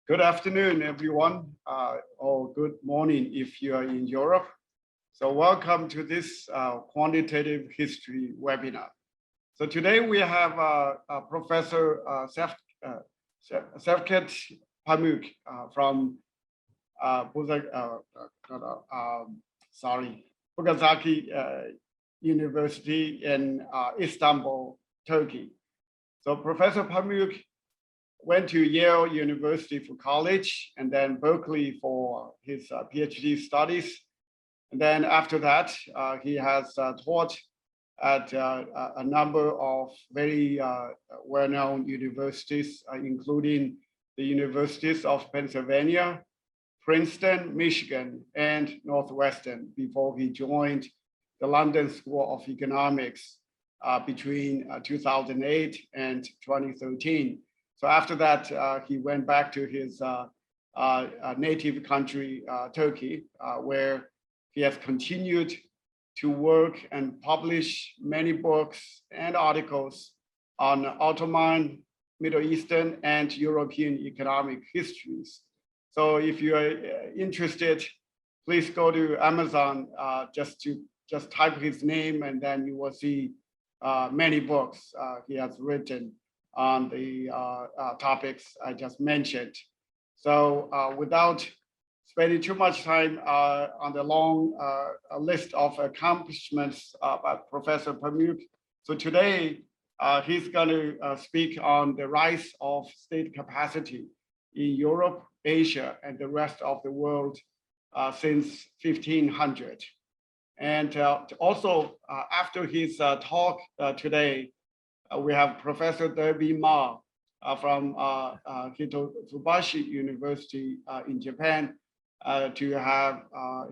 Good afternoon, everyone, or good morning if you are in Europe. So welcome to this Quantitative History Webinar. So today we have Professor Şevket Pamuk from Bogaziçi University in Istanbul, Turkey. So Professor Pamuk went to Yale University for college and then Berkeley for his PhD studies. And then after that, he has taught at a number of very well-known universities, including the universities of Pennsylvania, Princeton, Michigan, and Northwestern before he joined the London School of Economics between 2008 and 2013. So after that, he went back to his native country, Turkey, where he has continued to work and publish many books and articles on Ottoman, Middle Eastern, and European economic histories. So if you are interested, please go to Amazon just type his name, and then you will see many books he has written on the topics I just mentioned. So without spending too much time on the long list of accomplishments by Professor Pamuk, so today he's going to speak on the rise of state capacity in Europe, Asia, and the rest of the world since 1500. And also after his talk today, we have Professor Debbie Ma from Hitotsubashi University in Japan to have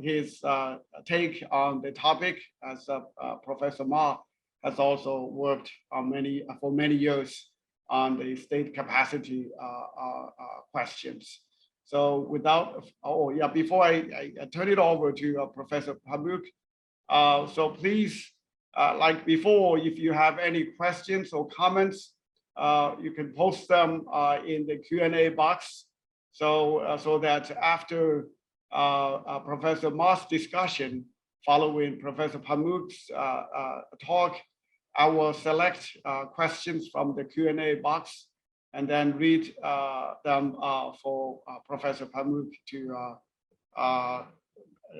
his take on the topic, as Professor Ma has also worked on for many years on the state capacity questions. So before I turn it over to Professor Pamuk, so please, like before, if you have any questions or comments, you can post them in the Q&A box. So that after Professor Ma's discussion, following Professor Pamuk's talk, I will select questions from the Q&A box and then read them for Professor Pamuk to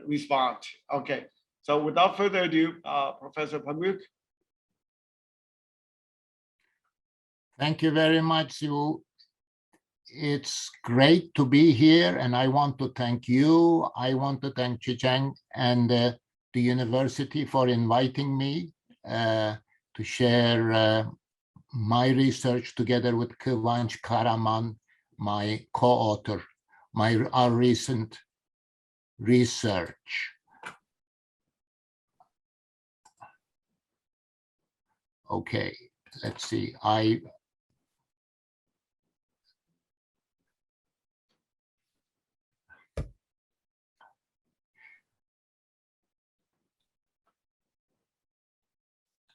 respond. Okay. So without further ado, Professor Pamuk. Thank you very much, Yu. It's great to be here, and I want to thank you. I want to thank Chicheng and the university for inviting me to share my research together with Kivanç Karaman, my co-author, our recent research. Okay, let's see.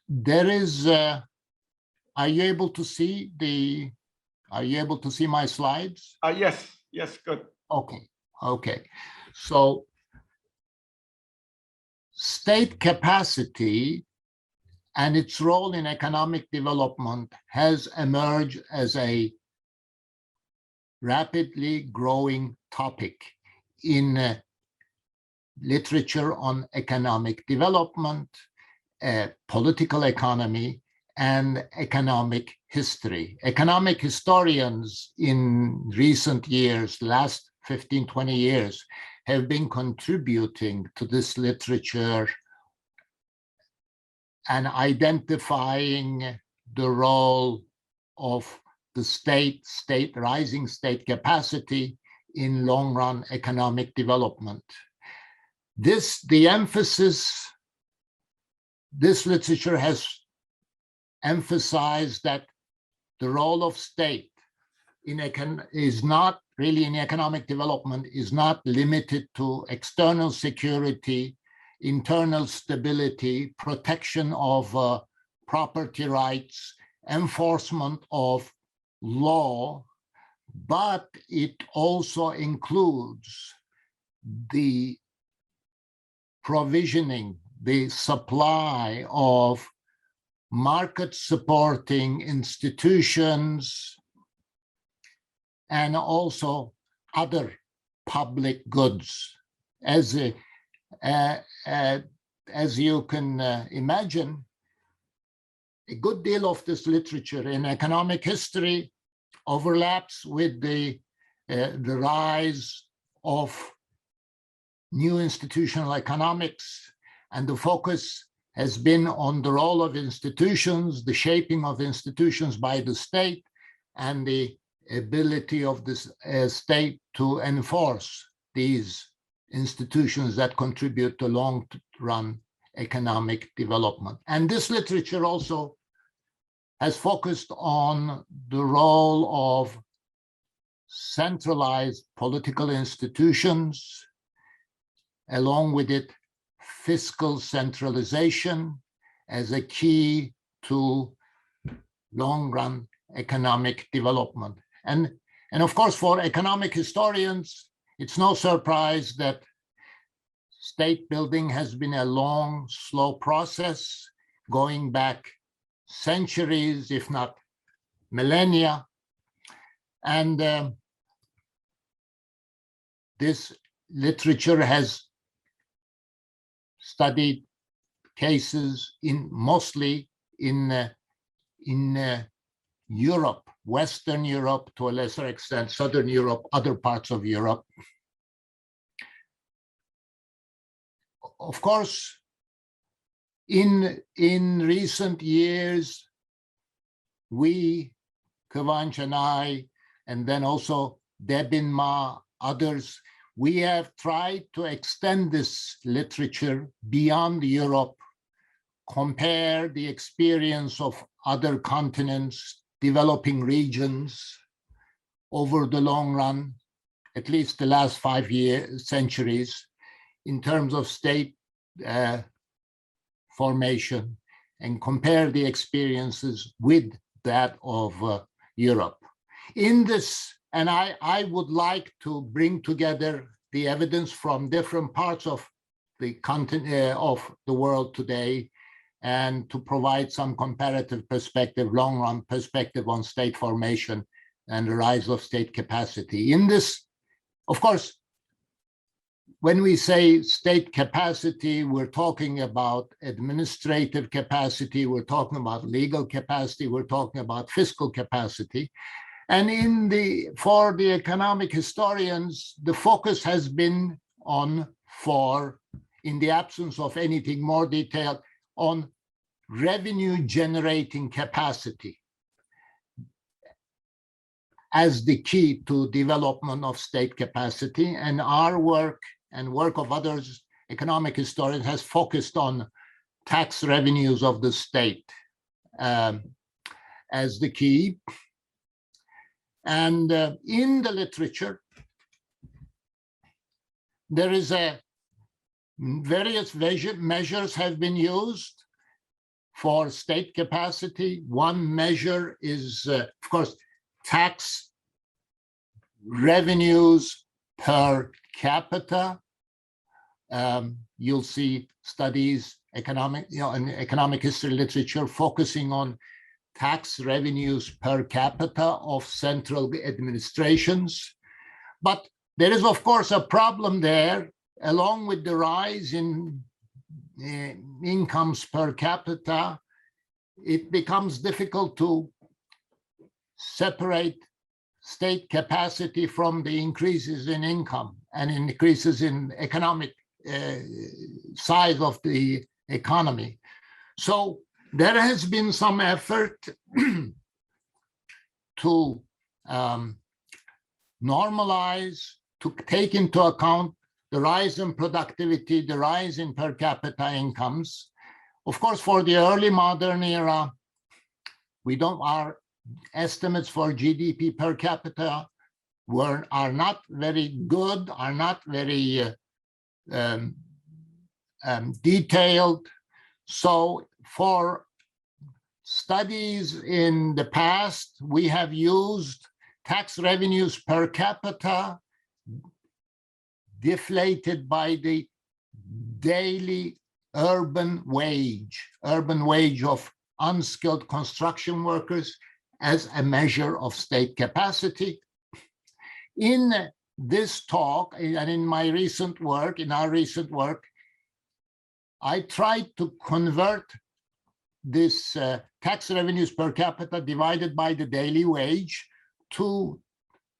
There is, are you able to see my slides? Yes, good. Okay. So state capacity and its role in economic development has emerged as a rapidly growing topic in literature on economic development, political economy, and economic history. Economic historians in recent years, last 15, 20 years, have been contributing to this literature and identifying the role of the rising state capacity in long-run economic development. This literature has emphasized that the role of state is not really in economic development, is not limited to external security, internal stability, protection of property rights, enforcement of law, but it also includes the provisioning, the supply of market supporting institutions and also other public goods. As you can imagine, a good deal of this literature in economic history overlaps with the rise of new institutional economics, and the focus has been on the role of institutions, the shaping of institutions by the state, and the ability of this state to enforce these institutions that contribute to long-run economic development. And this literature also has focused on the role of centralized political institutions, along with it, fiscal centralization as a key to long-run economic development. And of course, for economic historians, it's no surprise that state building has been a long, slow process going back centuries, if not millennia. And this literature has studied cases mostly in Europe, Western Europe, to a lesser extent, Southern Europe, other parts of Europe. Of course, in recent years, we, Kivanç and I, and then also Debin Ma, others, we have tried to extend this literature beyond Europe, compare the experience of other continents, developing regions over the long run, at least the last 5 centuries, in terms of state formation, and compare the experiences with that of Europe. In this, and I would like to bring together the evidence from different parts of the continent of the world today, and to provide some comparative perspective, long-run perspective on state formation and the rise of state capacity. In this, of course, when we say state capacity, we're talking about administrative capacity, we're talking about legal capacity, we're talking about fiscal capacity. And for the economic historians, the focus has been on, in the absence of anything more detailed, on revenue generating capacity as the key to development of state capacity. And our work and work of others, economic historians, has focused on tax revenues of the state as the key. And in the literature, there is various measures have been used for state capacity. One measure is, of course, tax revenues per capita. You'll see studies, in economic history literature, focusing on tax revenues per capita of central administrations. But there is, of course, a problem there. Along with the rise in incomes per capita, it becomes difficult to separate state capacity from the increases in income and increases in economic size of the economy. So there has been some effort to normalize, to take into account the rise in productivity, the rise in per capita incomes. Of course, for the early modern era, our estimates for GDP per capita are not very good, are not very detailed. So for studies in the past, we have used tax revenues per capita deflated by the daily urban wage of unskilled construction workers as a measure of state capacity. In this talk and in my recent work, I tried to convert this tax revenues per capita divided by the daily wage to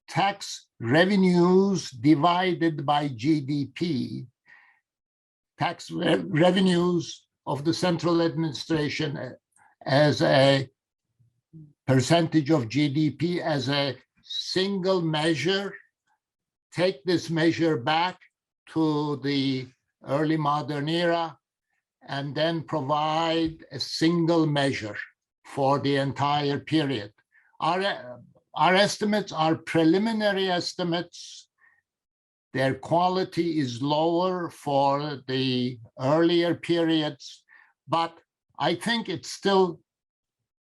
tax revenues divided by GDP, tax revenues of the central administration as a percentage of GDP as a single measure, take this measure back to the early modern era, and then provide a single measure for the entire period. Our estimates are preliminary estimates. Their quality is lower for the earlier periods, but I think it's still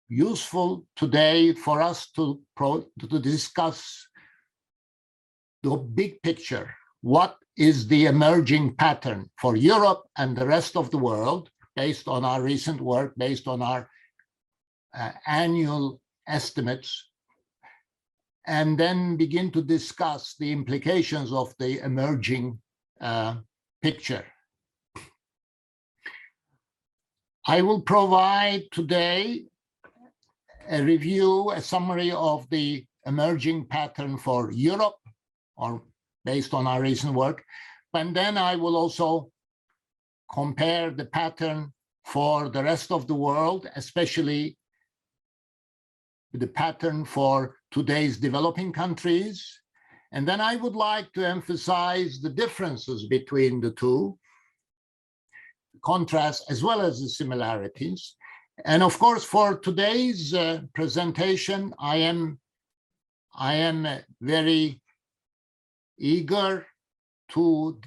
useful today for us to discuss the big picture. What is the emerging pattern for Europe and the rest of the world based on our recent work, based on our annual estimates, and then begin to discuss the implications of the emerging picture. I will provide today a review, a summary of the emerging pattern for Europe, or based on our recent work, and then I will also compare the pattern for the rest of the world, especially the pattern for today's developing countries. And then I would like to emphasize the differences between the two, contrasts as well as the similarities. And of course, for today's presentation, I am very eager to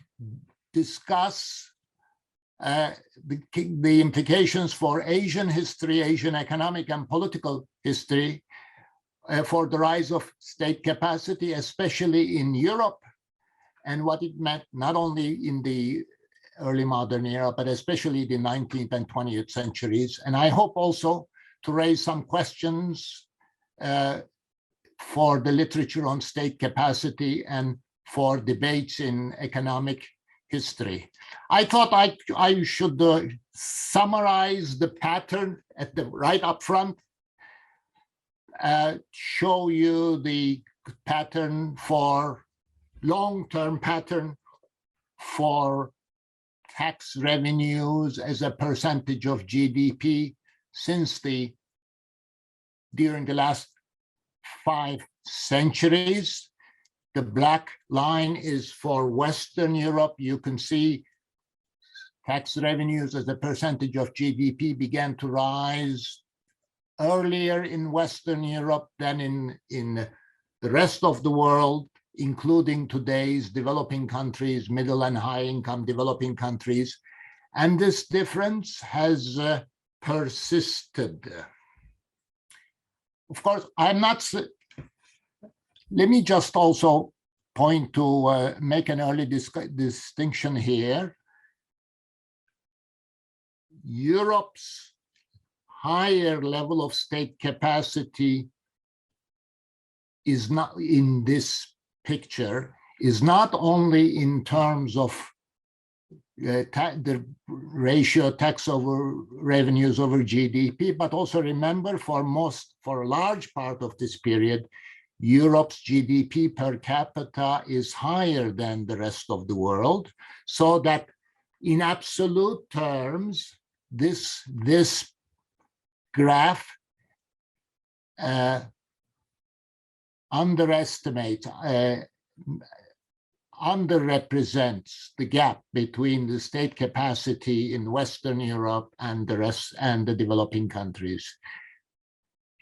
discuss the implications for Asian history, Asian economic and political history, for the rise of state capacity, especially in Europe, and what it meant not only in the early modern era, but especially the 19th and 20th centuries. And I hope also to raise some questions for the literature on state capacity and for debates in economic history. I thought I should summarize the pattern at the right up front, show you the pattern for long-term pattern for tax revenues as a percentage of GDP during the last 5 centuries. The black line is for Western Europe. You can see tax revenues as a percentage of GDP began to rise earlier in Western Europe than in the rest of the world, including today's developing countries, middle and high income developing countries. And this difference has persisted. Of course, let me just also point to make an early distinction here. Europe's higher level of state capacity is not in this picture, is not only in terms of the ratio tax over revenues over GDP, but also remember for a large part of this period, Europe's GDP per capita is higher than the rest of the world, so that in absolute terms, this graph underrepresents the gap between the state capacity in Western Europe and the rest and the developing countries.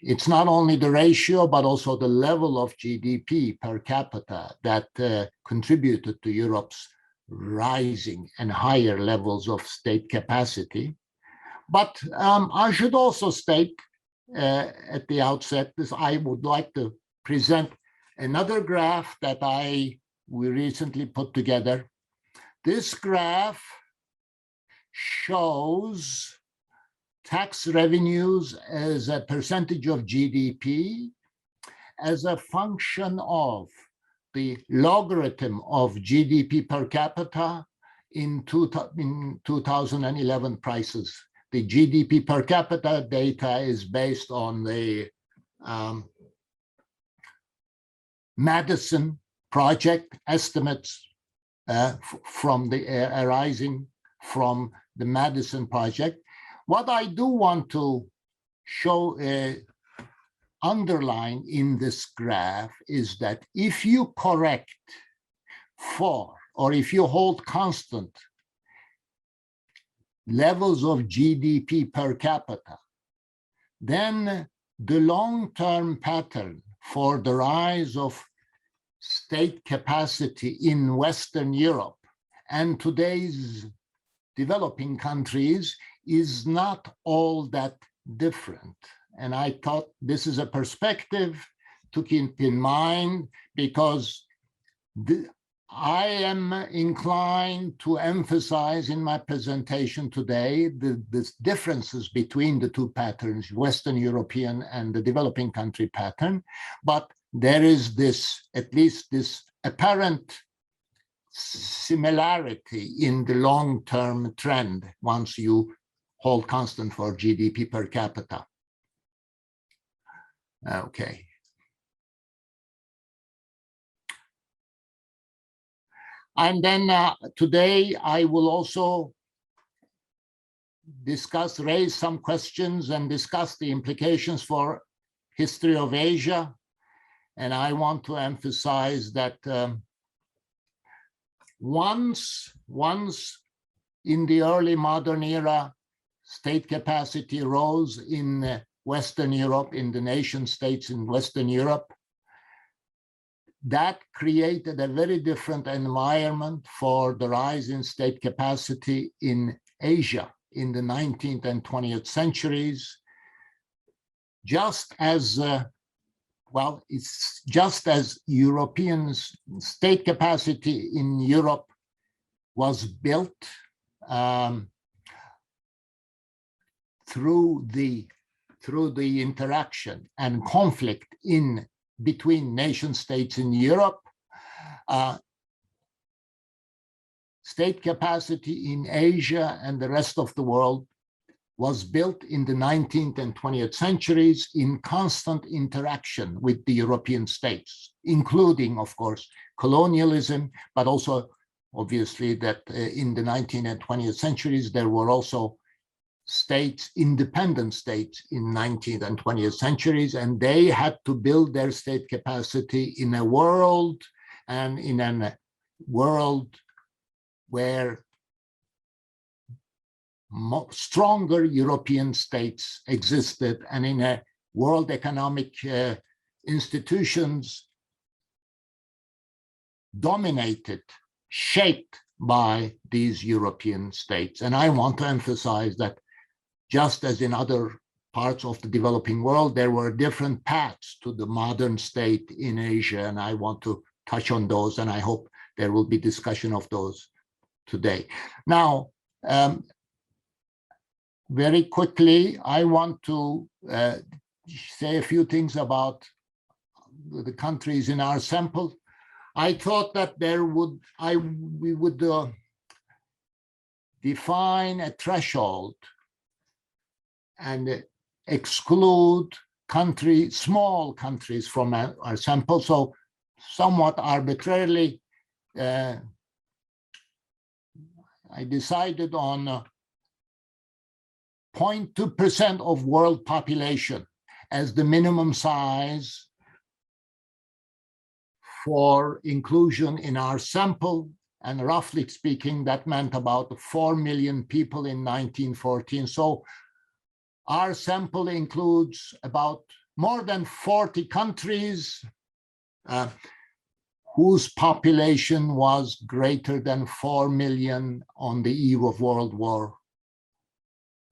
It's not only the ratio, but also the level of GDP per capita that contributed to Europe's rising and higher levels of state capacity. But I should also state at the outset this, I would like to present another graph that we recently put together. This graph shows tax revenues as a percentage of GDP as a function of the logarithm of GDP per capita in 2011 prices. The GDP per capita data is based on the Madison project estimates arising from the Madison project. What I do want to show, underline in this graph is that if you correct for, or if you hold constant levels of GDP per capita, then the long-term pattern for the rise of state capacity in Western Europe and today's developing countries is not all that different. And I thought this is a perspective to keep in mind, because I am inclined to emphasize in my presentation today the differences between the two patterns, Western European and the developing country pattern. But there is this, at least this apparent similarity in the long-term trend once you hold constant for GDP per capita. Okay. And then today I will also raise some questions and discuss the implications for history of Asia. And I want to emphasize that once in the early modern era, state capacity rose in Western Europe, in the nation states in Western Europe, that created a very different environment for the rise in state capacity in Asia in the 19th and 20th centuries. Just as, it's just as European state capacity in Europe was built through the interaction and conflict between nation states in Europe, state capacity in Asia and the rest of the world was built in the 19th and 20th centuries in constant interaction with the European states, including, of course, colonialism, but also obviously that in the 19th and 20th centuries, there were also states, independent states in 19th and 20th centuries, and they had to build their state capacity in a world where stronger European states existed, and in a world economic institutions dominated, shaped by these European states. And I want to emphasize that just as in other parts of the developing world, there were different paths to the modern state in Asia, and I want to touch on those, and I hope there will be discussion of those today. Now, very quickly, I want to say a few things about the countries in our sample. I thought that we would define a threshold and exclude small countries from our sample. So somewhat arbitrarily, I decided on 0.2% of world population as the minimum size for inclusion in our sample. And roughly speaking, that meant about 4 million people in 1914. So our sample includes about more than 40 countries whose population was greater than 4 million on the eve of World War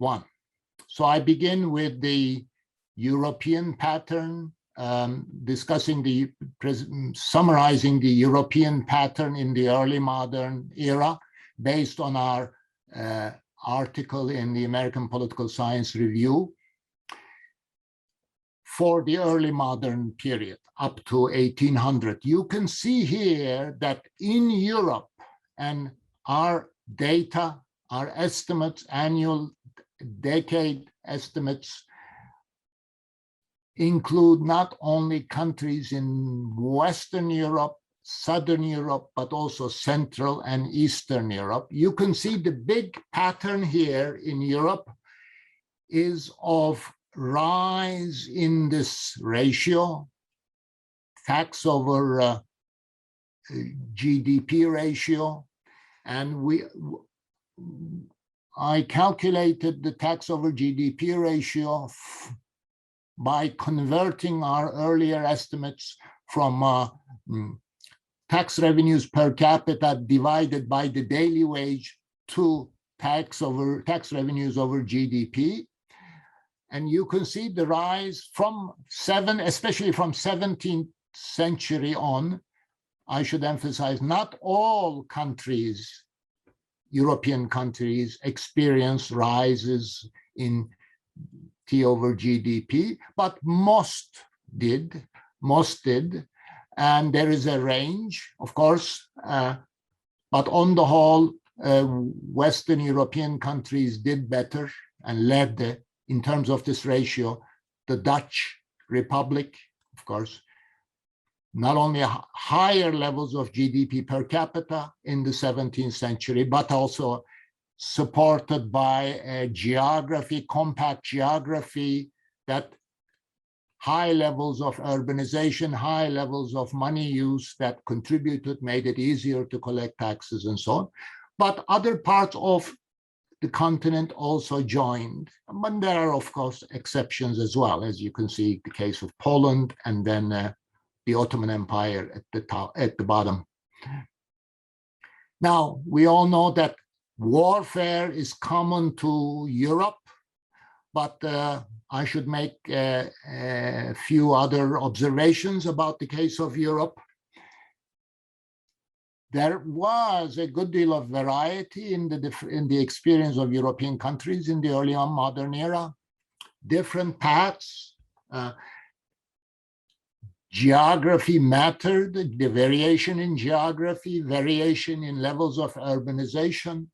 I. So I begin with the European pattern discussing summarizing the European pattern in the early modern era based on our article in the American Political Science Review for the early modern period up to 1800. You can see here that in Europe, and our data, our estimates, annual decade estimates include not only countries in Western Europe, Southern Europe, but also Central and Eastern Europe. You can see the big pattern here in Europe is of rise in this ratio, tax over GDP ratio, and I calculated the tax over GDP ratio by converting our earlier estimates from tax revenues per capita divided by the daily wage to tax revenues over GDP. And you can see the rise from especially from 17th century on. I should emphasize, not all countries, European countries, experience rises in T over GDP, but most did, and there is a range, of course, but on the whole, Western European countries did better and led in terms of this ratio, the Dutch Republic, of course, not only higher levels of GDP per capita in the 17th century, but also supported by a geography, compact geography, that high levels of urbanization, high levels of money use that contributed, made it easier to collect taxes and so on. But other parts of the continent also joined. But there are, of course, exceptions as well, as you can see the case of Poland and then the Ottoman Empire at the top, at the bottom. Now, we all know that warfare is common to Europe, but I should make a few other observations about the case of Europe. There was a good deal of variety in the experience of European countries in the early modern era. Different paths. Geography mattered, the variation in geography, variation in levels of urbanization,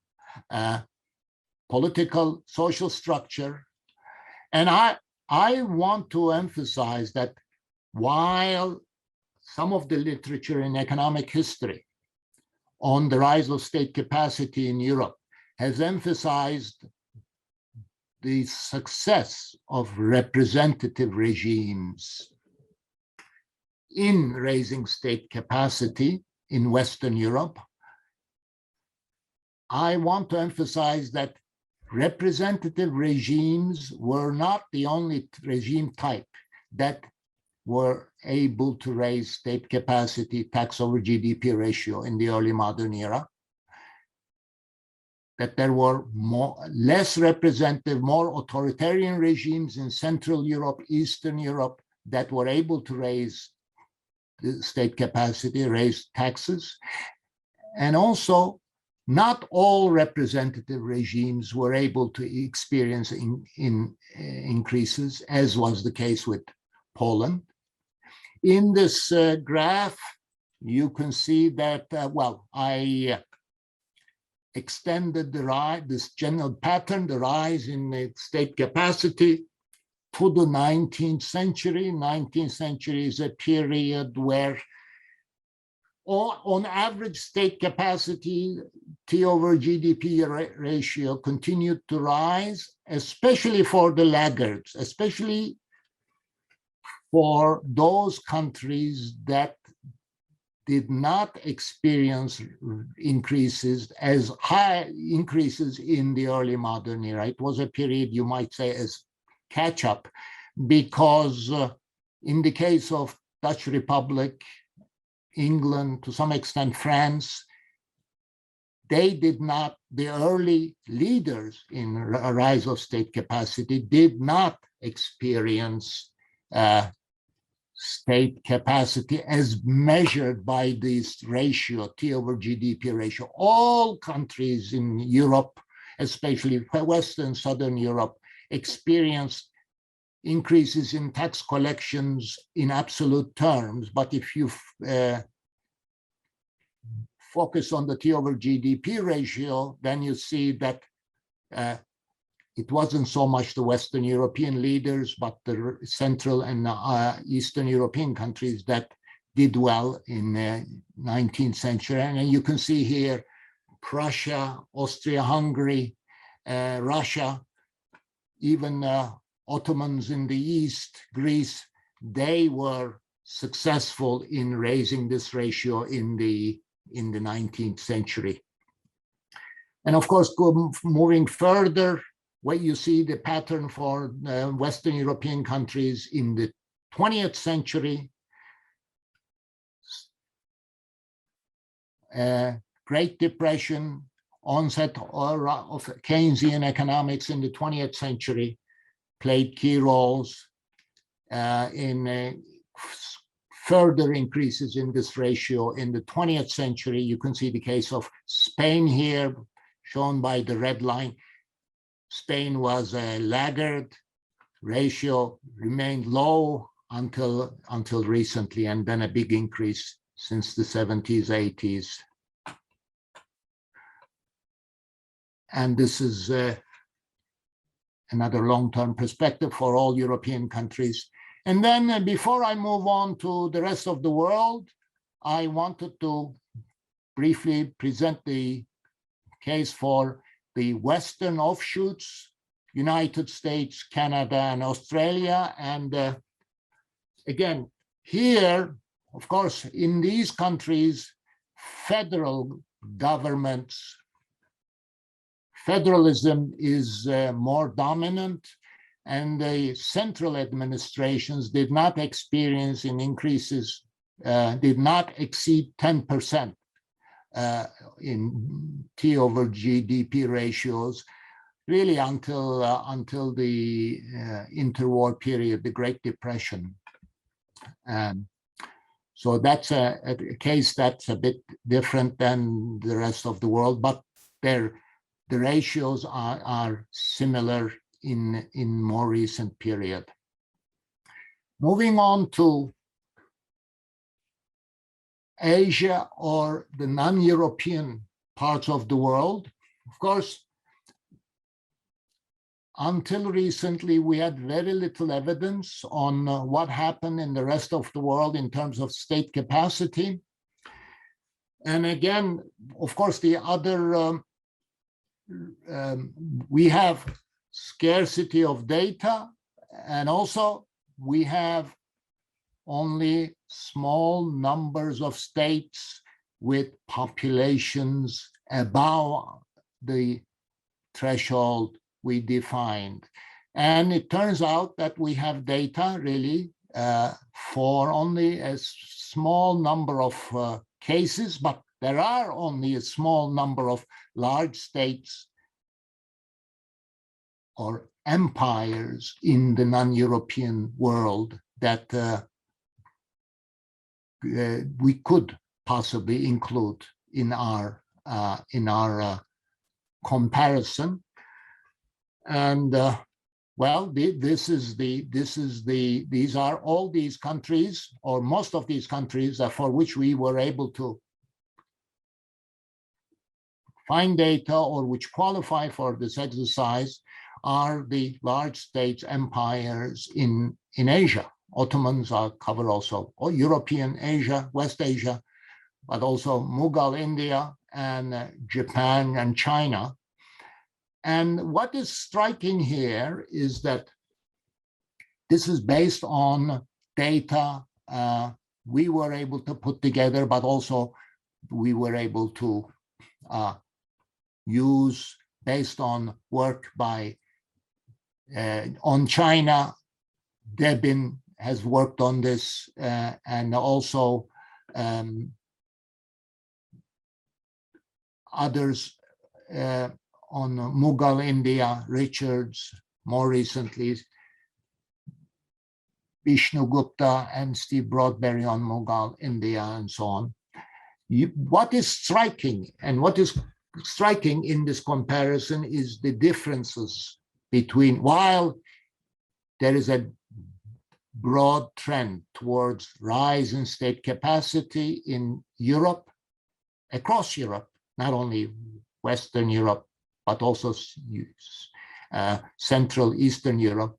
political, social structure. And I want to emphasize that while some of the literature in economic history on the rise of state capacity in Europe has emphasized the success of representative regimes in raising state capacity in Western Europe, I want to emphasize that representative regimes were not the only regime type that were able to raise state capacity, tax over GDP ratio in the early modern era. That there were less representative, more authoritarian regimes in Central Europe, Eastern Europe that were able to raise the state capacity, raise taxes. And also, not all representative regimes were able to experience increases, as was the case with Poland. In this graph, you can see that, well, I extended the rise, this general pattern, the rise in the state capacity to the 19th century. 19th century is a period where on average state capacity, T over GDP ratio continued to rise, especially for the laggards, especially for those countries that did not experience increases, as high increases in the early modern era. It was a period you might say as catch up, because in the case of Dutch Republic, England, to some extent France, they did not, the early leaders in a rise of state capacity did not experience state capacity as measured by this ratio, T over GDP ratio. All countries in Europe, especially Western Southern Europe, experienced increases in tax collections in absolute terms. But if you focus on the T over GDP ratio, then you see that it wasn't so much the Western European leaders, but the Central and Eastern European countries that did well in the 19th century. And you can see here, Prussia, Austria-Hungary, Russia, even Ottomans in the East, Greece, they were successful in raising this ratio in the 19th century. And of course, moving further, where you see the pattern for Western European countries in the 20th century, Great Depression, onset of Keynesian economics in the 20th century played key roles in further increases in this ratio in the 20th century. You can see the case of Spain here, shown by the red line. Spain was a laggard, ratio remained low until recently, and then a big increase since the 70s, 80s. And this is another long-term perspective for all European countries. And then before I move on to the rest of the world, I wanted to briefly present the case for the Western offshoots, United States, Canada, and Australia. And again, here, of course, in these countries, federal governments, federalism is more dominant, and the central administrations did not experience in increases, did not exceed 10% in T over GDP ratios, really until the interwar period, the Great Depression. So that's a case that's a bit different than the rest of the world, but the ratios are similar in more recent period. Moving on to Asia or the non-European parts of the world. Of course, until recently, we had very little evidence on what happened in the rest of the world in terms of state capacity. And again, of course, the other, we have scarcity of data, and also we have only small numbers of states with populations above the threshold we defined. And it turns out that we have data really for only a small number of cases, but there are only a small number of large states or empires in the non-European world that we could possibly include in our comparison. And well, these are all these countries, or most of these countries, for which we were able to find data or which qualify for this exercise, are the large states, empires in Asia. Ottomans are covered also, or European Asia, West Asia, but also Mughal India and Japan and China. And what is striking here is that this is based on data we were able to put together, but also we were able to use based on work by on China. Debin has worked on this, and also others on Mughal India, Richards, more recently. Vishnu Gupta and Steve Broadberry on Mughal India and so on. What is striking in this comparison is the differences between, while there is a broad trend towards rise in state capacity in Europe, across Europe, not only Western Europe, but also Central Eastern Europe.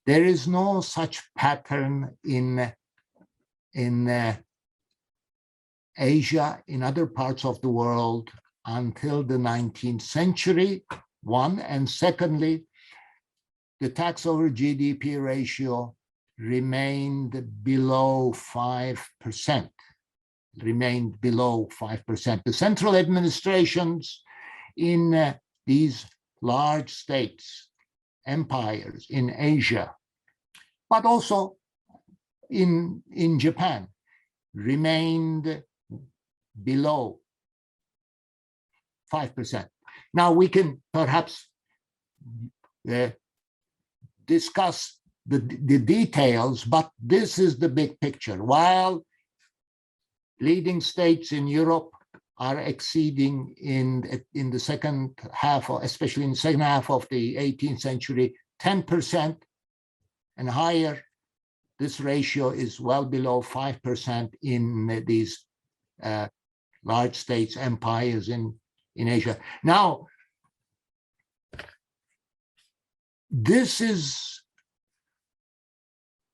There is no such pattern in Asia, in other parts of the world until the 19th century, one. And secondly, the tax over GDP ratio remained below 5%, The central administrations in these large states, empires in Asia, but also in Japan, remained below 5%. Now we can perhaps discuss the details, but this is the big picture. While leading states in Europe are exceeding in the second half, especially in the second half of the 18th century, 10% and higher, this ratio is well below 5% in these large states, empires in Asia. Now, this is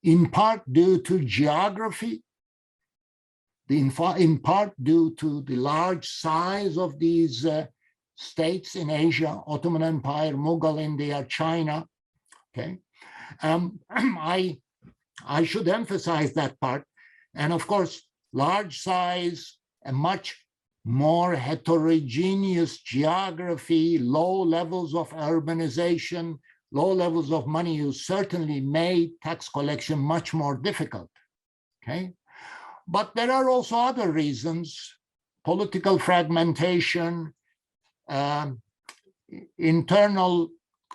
in part due to geography, in part due to the large size of these states in Asia, Ottoman Empire, Mughal India, China. Okay, I should emphasize that part. And of course, large size, a much more heterogeneous geography, low levels of urbanization, low levels of money use certainly made tax collection much more difficult. Okay, but there are also other reasons: political fragmentation, internal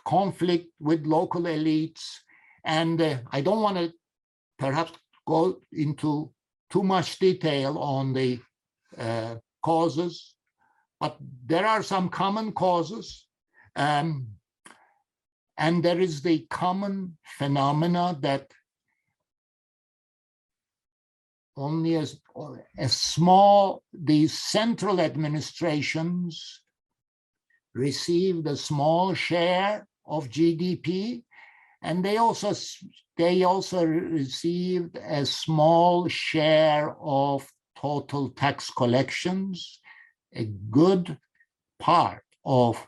conflict with local elites, and I don't want to perhaps go into too much detail on the causes, but there are some common causes. And there is the common phenomena that only these central administrations received a small share of GDP, and they also received a small share of total tax collections. A good part of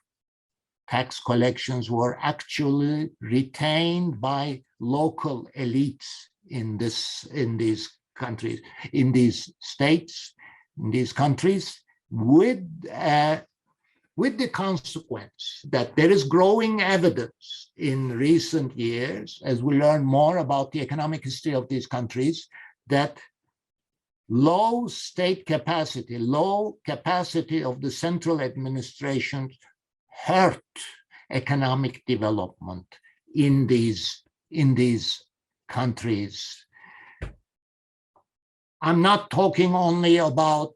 tax collections were actually retained by local elites in these countries, in these states, in these countries, with the consequence that there is growing evidence in recent years, as we learn more about the economic history of these countries, that low state capacity, low capacity of the central administration hurt economic development in these countries. I'm not talking only about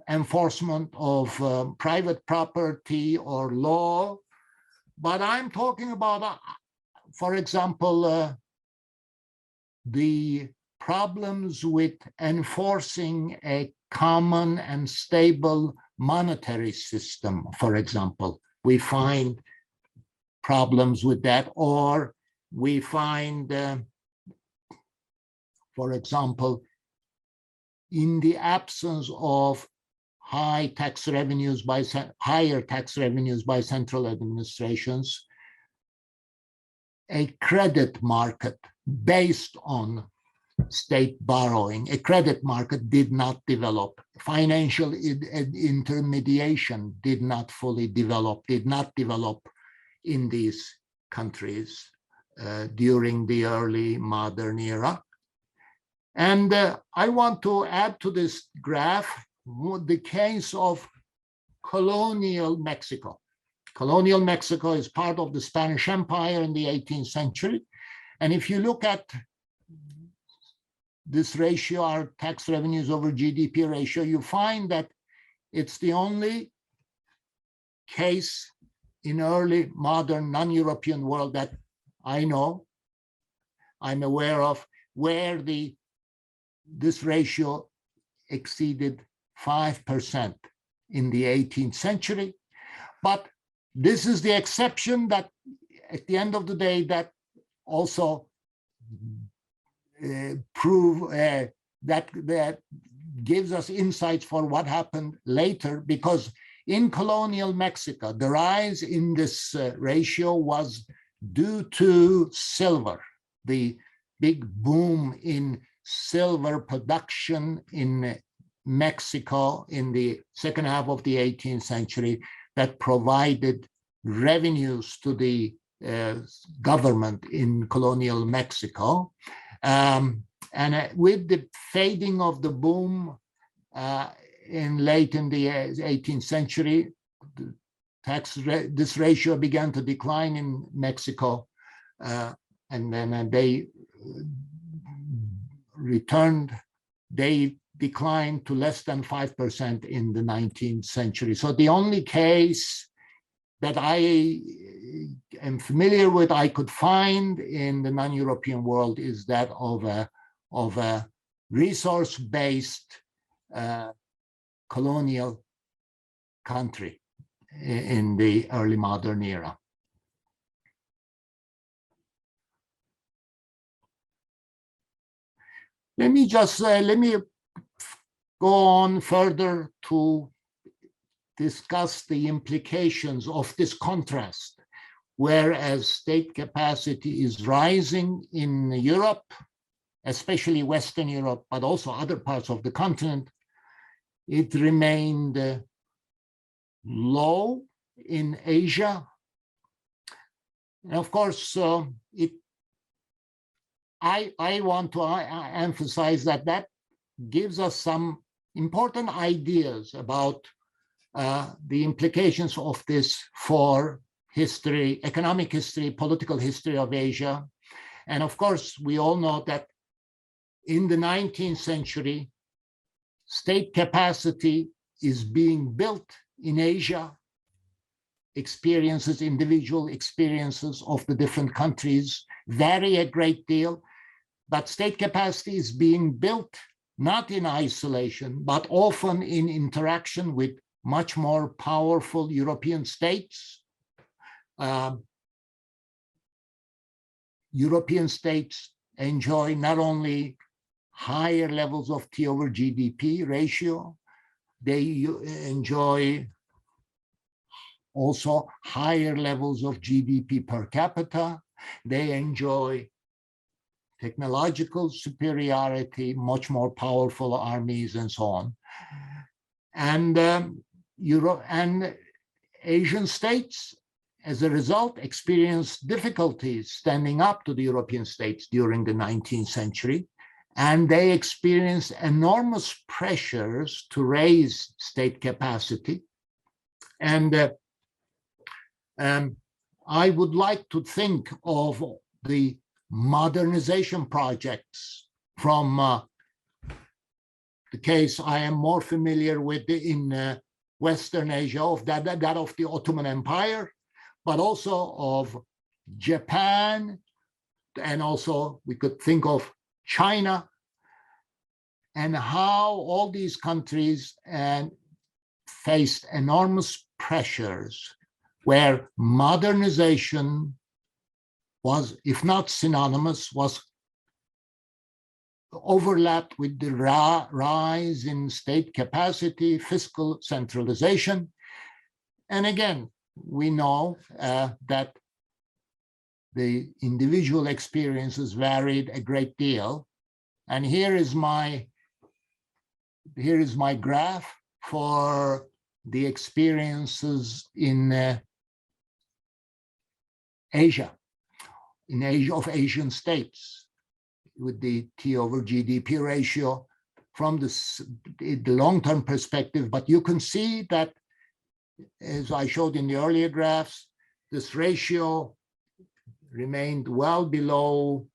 enforcement of private property or law, but I'm talking about, for example, the problems with enforcing a common and stable monetary system, for example. We find problems with that, or we find, for example, in the absence of higher tax revenues by central administrations, a credit market based on state borrowing, a credit market did not develop. Financial intermediation did not develop in these countries during the early modern era. And I want to add to this graph the case of colonial Mexico. Colonial Mexico is part of the Spanish Empire in the 18th century. And if you look at this ratio, our tax revenues over GDP ratio, you find that it's the only case in early modern non-European world that I know, I'm aware of, where this ratio exceeded 5% in the 18th century. But this is the exception that at the end of the day that also that gives us insights for what happened later, because in colonial Mexico, the rise in this ratio was due to silver, the big boom in silver production in Mexico in the second half of the 18th century that provided revenues to the government in colonial Mexico. And with the fading of the boom late in the 18th century, this ratio began to decline in Mexico, and then they declined to less than 5% in the 19th century. So the only case that I am familiar with, I could find in the non-European world, is that of a resource-based colonial country in the early modern era. Let me go on further to discuss the implications of this contrast. Whereas state capacity is rising in Europe, especially Western Europe, but also other parts of the continent, it remained low in Asia. And of course, I want to emphasize that gives us some important ideas about the implications of this for history, economic history, political history of Asia. And of course, we all know that in the 19th century, state capacity is being built in Asia. Individual experiences of the different countries vary a great deal, but state capacity is being built not in isolation, but often in interaction with much more powerful European states. European states enjoy not only higher levels of T over GDP ratio, they enjoy also higher levels of GDP per capita. They enjoy technological superiority, much more powerful armies, and so on. And Europe and Asian states, as a result, experienced difficulties standing up to the European states during the 19th century, and they experienced enormous pressures to raise state capacity. And I would like to think of the modernization projects from the case I am more familiar with in Western Asia, of that of the Ottoman Empire, but also of Japan, and also we could think of China, and how all these countries faced enormous pressures where modernization was, if not synonymous, was overlapped with the rise in state capacity, fiscal centralization. And again, we know that the individual experiences varied a great deal. And here is my graph for the experiences in Asia, of Asian states, with the T over GDP ratio from the long-term perspective. But you can see that, as I showed in the earlier graphs, this ratio remained well below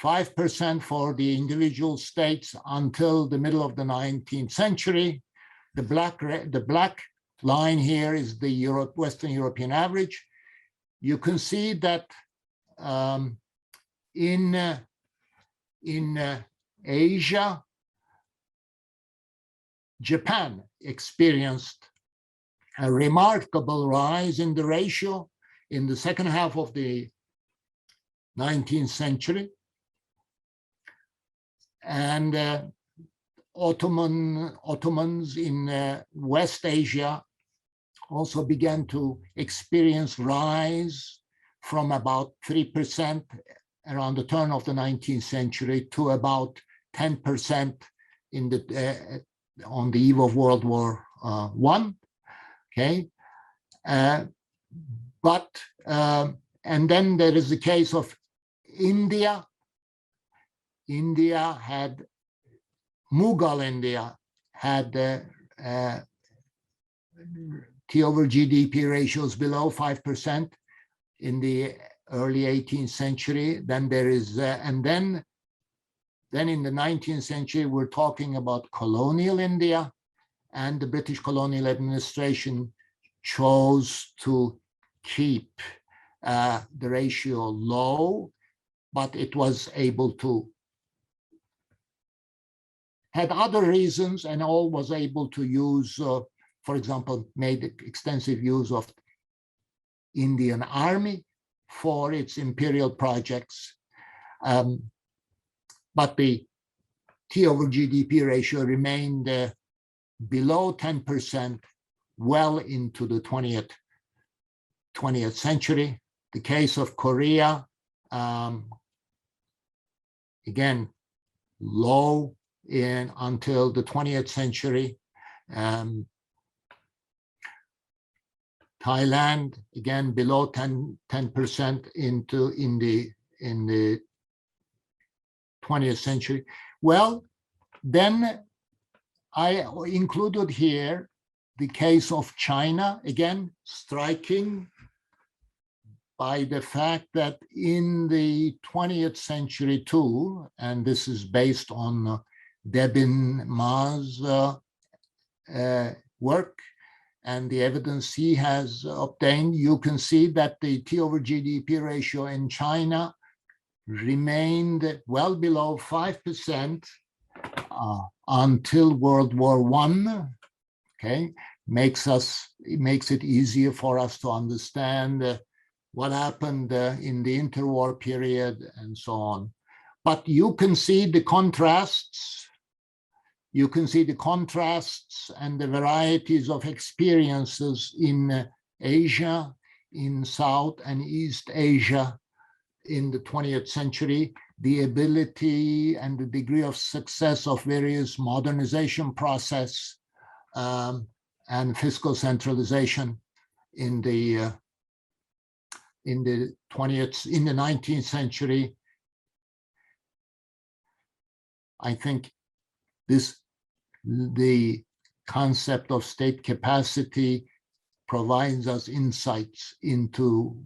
5% for the individual states until the middle of the 19th century. The black line here is the Western European average. You can see that in Asia, Japan experienced a remarkable rise in the ratio in the second half of the 19th century. And Ottomans in West Asia also began to experience rise from about 3% around the turn of the 19th century to about 10% in the on the eve of World War I. Okay, and then there is the case of India. Mughal India had T over GDP ratios below 5% in the early 18th century. Then there is, and then in the 19th century, we're talking about colonial India, and the British colonial administration chose to keep the ratio low, but it was able to, had other reasons, and all was able to use, for example, made extensive use of Indian army for its imperial projects. But the T over GDP ratio remained below 10% well into the 20th century. The case of Korea, again, low until the 20th century. Thailand, again, below 10% in the 20th century. Well, then I included here the case of China, again, striking by the fact that in the 20th century too, and this is based on Debin Ma's work and the evidence he has obtained, you can see that the T over GDP ratio in China remained well below 5% until World War I. Okay, makes it easier for us to understand what happened in the interwar period and so on. But you can see the contrasts. You can see the contrasts and the varieties of experiences in Asia, in South and East Asia in the 20th century, the ability and the degree of success of various modernization process and fiscal centralization in the 19th century. I think the concept of state capacity provides us insights into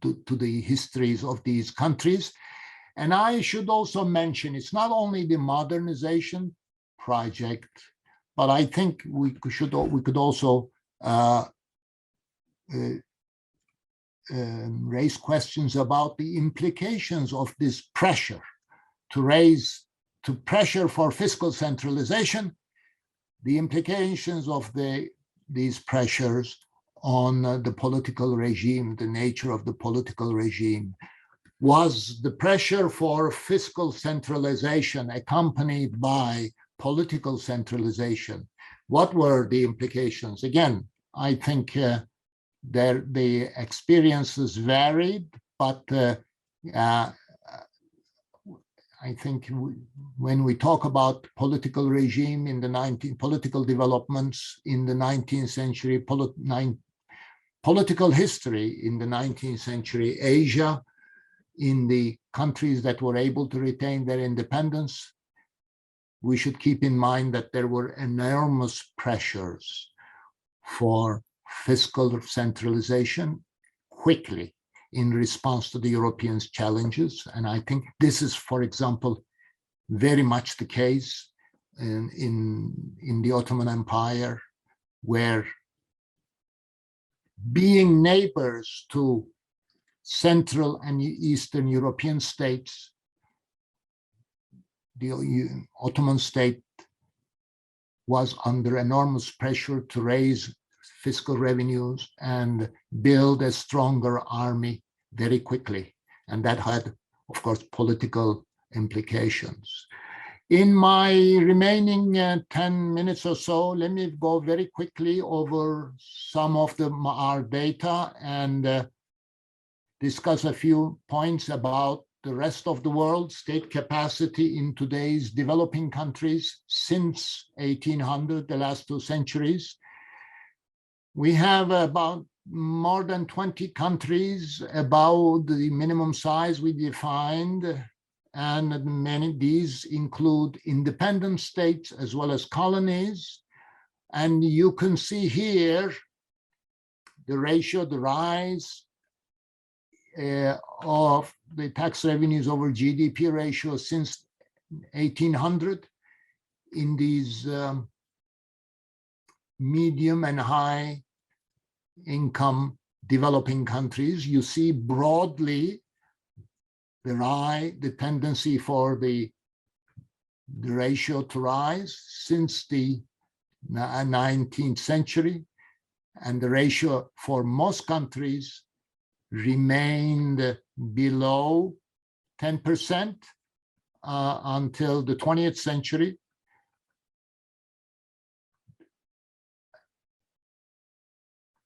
the histories of these countries. And I should also mention, it's not only the modernization project, but I think we could also raise questions about the implications of this pressure to pressure for fiscal centralization, the implications of these pressures on the political regime, the nature of the political regime. Was the pressure for fiscal centralization accompanied by political centralization? What were the implications? Again, I think the experiences varied, but I think when we talk about political regime in the political developments in the 19th century, political history in the 19th century, Asia, in the countries that were able to retain their independence, we should keep in mind that there were enormous pressures for fiscal centralization quickly in response to the Europeans' challenges. And I think this is, for example, very much the case in the Ottoman Empire, where being neighbors to Central and Eastern European states, the Ottoman state was under enormous pressure to raise fiscal revenues and build a stronger army very quickly. And that had, of course, political implications. In my remaining 10 minutes or so, let me go very quickly over some of our data and discuss a few points about the rest of the world, state capacity in today's developing countries since 1800, the last 2 centuries. We have about more than 20 countries above the minimum size we defined, and many of these include independent states as well as colonies. And you can see here the ratio, the rise of the tax revenues over GDP ratio since 1800 in these medium and high income developing countries. You see broadly the tendency for the ratio to rise since the 19th century, and the ratio for most countries remained below 10% until the 20th century.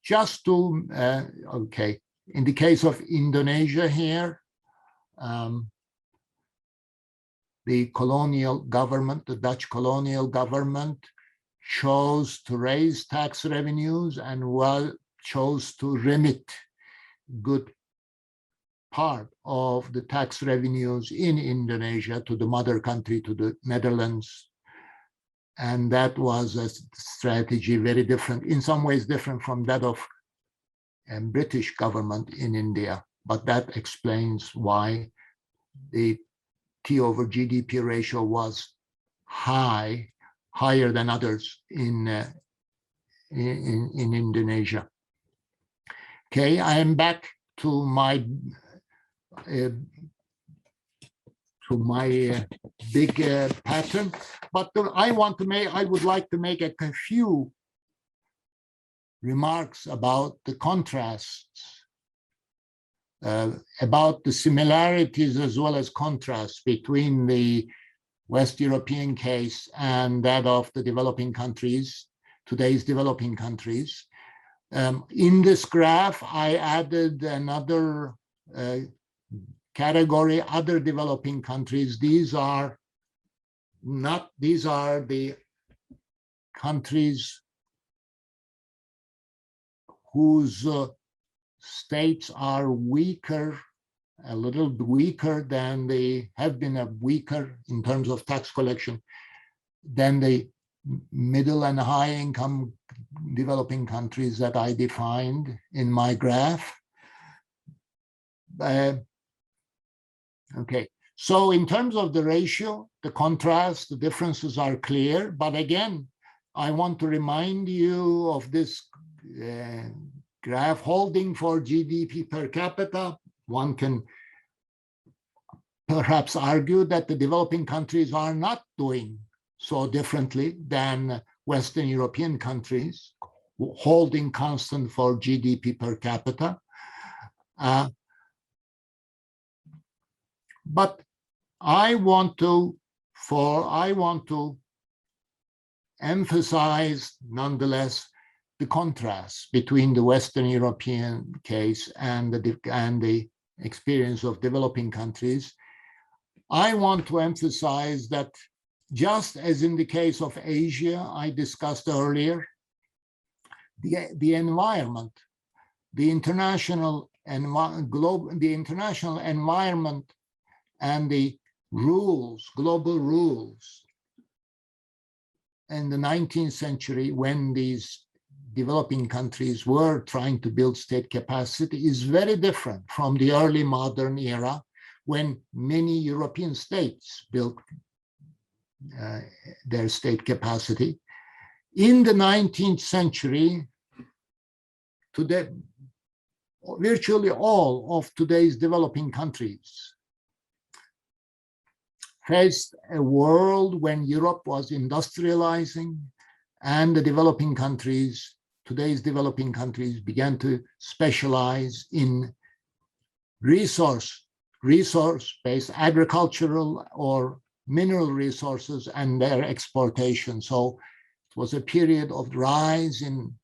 Just to, okay, in the case of Indonesia here, the colonial government, the Dutch colonial government, chose to raise tax revenues and chose to remit good part of the tax revenues in Indonesia to the mother country, to the Netherlands. And that was a strategy very different, in some ways different from that of a British government in India. But that explains why the T over GDP ratio was higher than others in Indonesia. Okay, I am back to my big pattern, but I would like to make a few remarks about the contrasts, about the similarities as well as contrasts between the West European case and that of the developing countries, today's developing countries. In this graph, I added another category, other developing countries. These are the countries whose states are weaker, a little weaker than they have been, weaker in terms of tax collection than the middle and high income developing countries that I defined in my graph. Okay, so in terms of the ratio, the contrast, the differences are clear. But again, I want to remind you of this graph holding for GDP per capita. One can perhaps argue that the developing countries are not doing so differently than Western European countries, holding constant for GDP per capita. But I want to emphasize, nonetheless, the contrast between the Western European case and the experience of developing countries. I want to emphasize that just as in the case of Asia, I discussed earlier, the environment, the international environment and the rules, global rules in the 19th century, when these developing countries were trying to build state capacity is very different from the early modern era, when many European states built their state capacity. In the 19th century, today, virtually all of today's developing countries faced a world when Europe was industrializing, and the developing countries, today's developing countries, began to specialize in resource-based agricultural or mineral resources and their exportation. So it was a period of rise in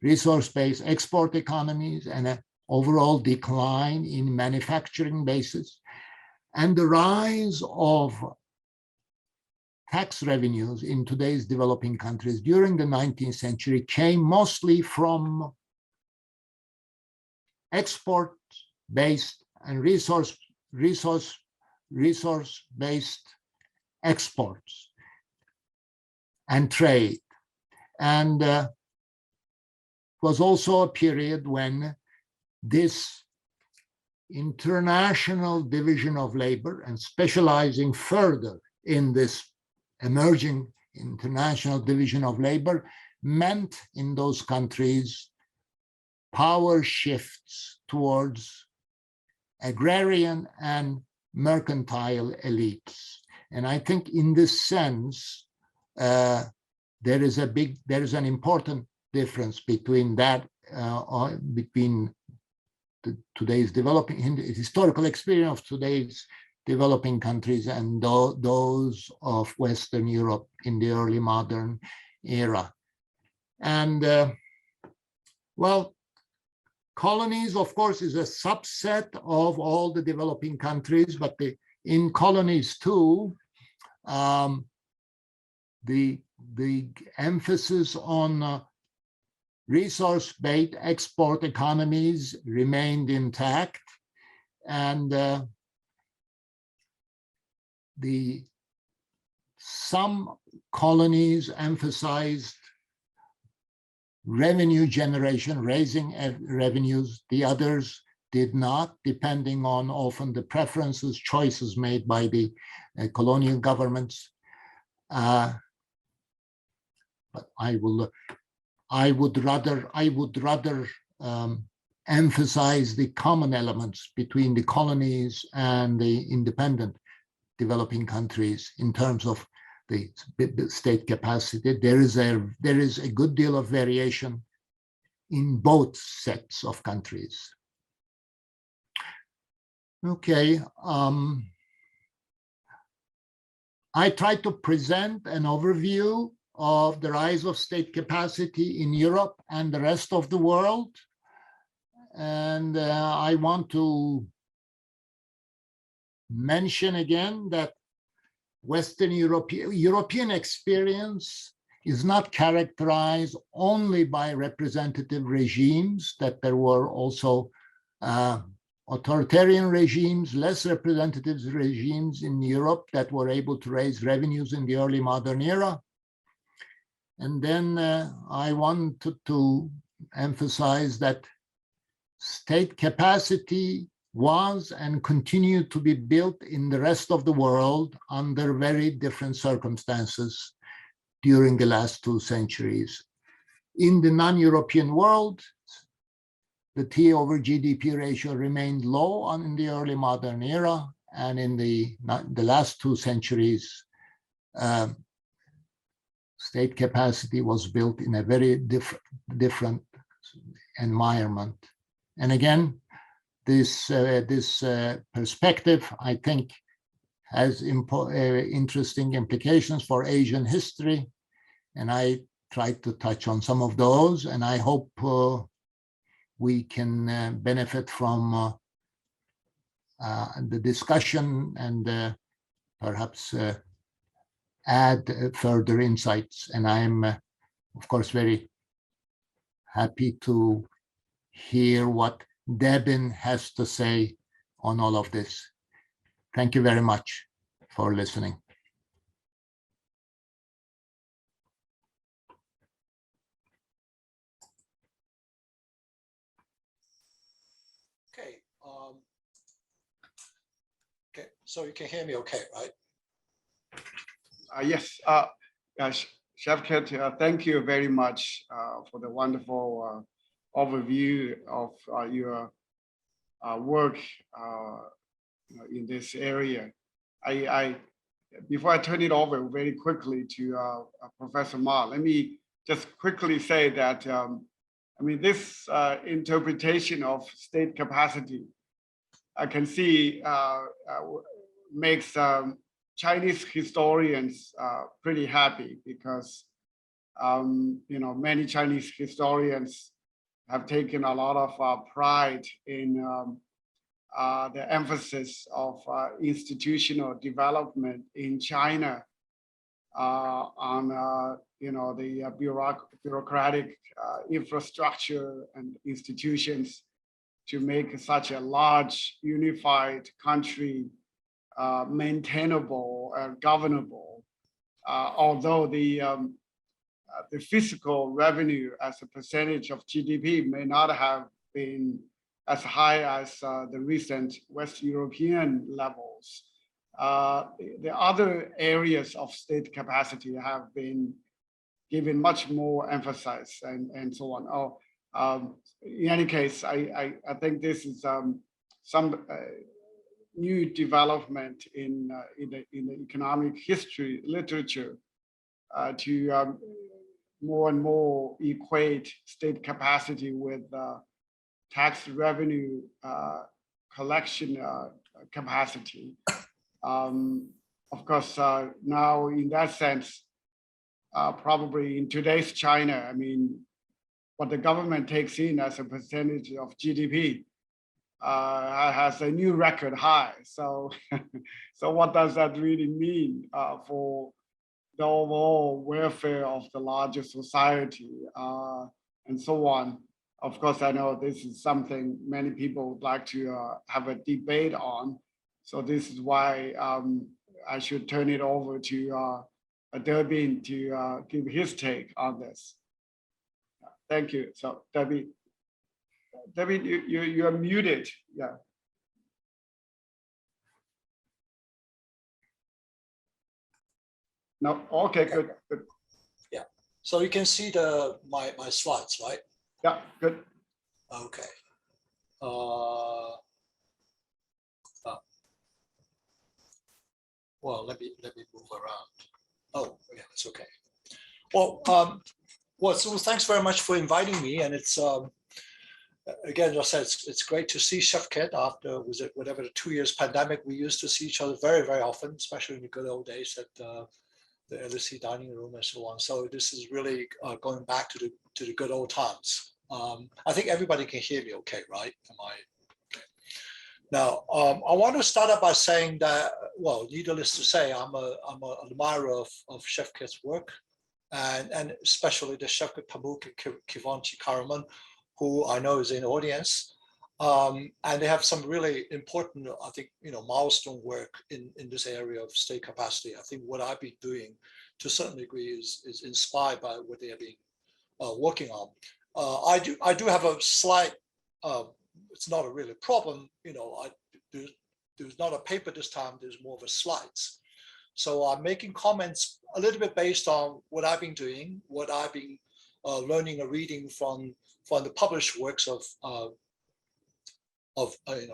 resource-based export economies and an overall decline in manufacturing bases. And the rise of tax revenues in today's developing countries during the 19th century came mostly from export-based and resource-based exports and trade. And it was also a period when this international division of labor and specializing further in this emerging international division of labor meant in those countries power shifts towards agrarian and mercantile elites. And I think in this sense, there is an important difference between that, between today's developing, the historical experience of today's developing countries and those of Western Europe in the early modern era. And well, colonies, of course, is a subset of all the developing countries, but in colonies too, the emphasis on resource-based export economies remained intact, and some colonies emphasized revenue generation, raising revenues. The others did not, depending on often the preferences, choices made by the colonial governments. But I would rather emphasize the common elements between the colonies and the independent developing countries in terms of the state capacity. There is a good deal of variation in both sets of countries. Okay, I tried to present an overview of the rise of state capacity in Europe and the rest of the world. And I want to mention again that Western European experience is not characterized only by representative regimes, that there were also authoritarian regimes, less representative regimes in Europe that were able to raise revenues in the early modern era. And then I wanted to emphasize that state capacity was and continued to be built in the rest of the world under very different circumstances during the last 2 centuries. In the non-European world, the T over GDP ratio remained low in the early modern era, and in the last 2 centuries, state capacity was built in a very different environment. And again, this perspective, I think, has interesting implications for Asian history, and I tried to touch on some of those, and I hope we can benefit from the discussion and perhaps add further insights. And I'm, of course, very happy to hear what Debin has to say on all of this. Thank you very much for listening. So you can hear me okay, right? Yes, Şevket, thank you very much for the wonderful overview of your work in this area. Before I turn it over very quickly to Professor Ma, let me just quickly say that I mean, this interpretation of state capacity, I can see makes Chinese historians pretty happy because many Chinese historians have taken a lot of pride in the emphasis of institutional development in China on the bureaucratic infrastructure and institutions to make such a large unified country maintainable and governable. Although the fiscal revenue as a percentage of GDP may not have been as high as the recent West European levels. The other areas of state capacity have been given much more emphasis and so on. In any case, I think this is some new development in the economic history literature to more and more equate state capacity with tax revenue collection capacity. Of course, now in that sense, probably in today's China, I mean, what the government takes in as a percentage of GDP has a new record high. So, so what does that really mean for the overall welfare of the larger society and so on? Of course, I know this is something many people would like to have a debate on. So this is why I should turn it over to Derbin to give his take on this. Thank you. So Debbie, you are muted. Yeah. No. Okay. Good. Good. Yeah. So you can see my slides, right? Yeah. Good. Okay. Well, let me move around. Oh, yeah, it's okay. Well, so thanks very much for inviting me, and it's again, as I said, it's great to see Şevket after whatever the 2 years pandemic. We used to see each other very, very often, especially in the good old days at the LSE dining room and so on. So this is really going back to the good old times. I think everybody can hear me okay, right? Am I? Okay. Now, I want to start out by saying that, well, needless to say, I'm an admirer of Şevket's work, and especially the Şevket Pamuk and Kivanç Karaman, who I know is in the audience. And they have some really important, I think, milestone work in this area of state capacity. I think what I've been doing to a certain degree is inspired by what they have been working on. I do have a slight, it's not a really problem, there's not a paper this time, there's more of a slides. So I'm making comments a little bit based on what I've been doing, what I've been learning or reading from the published works of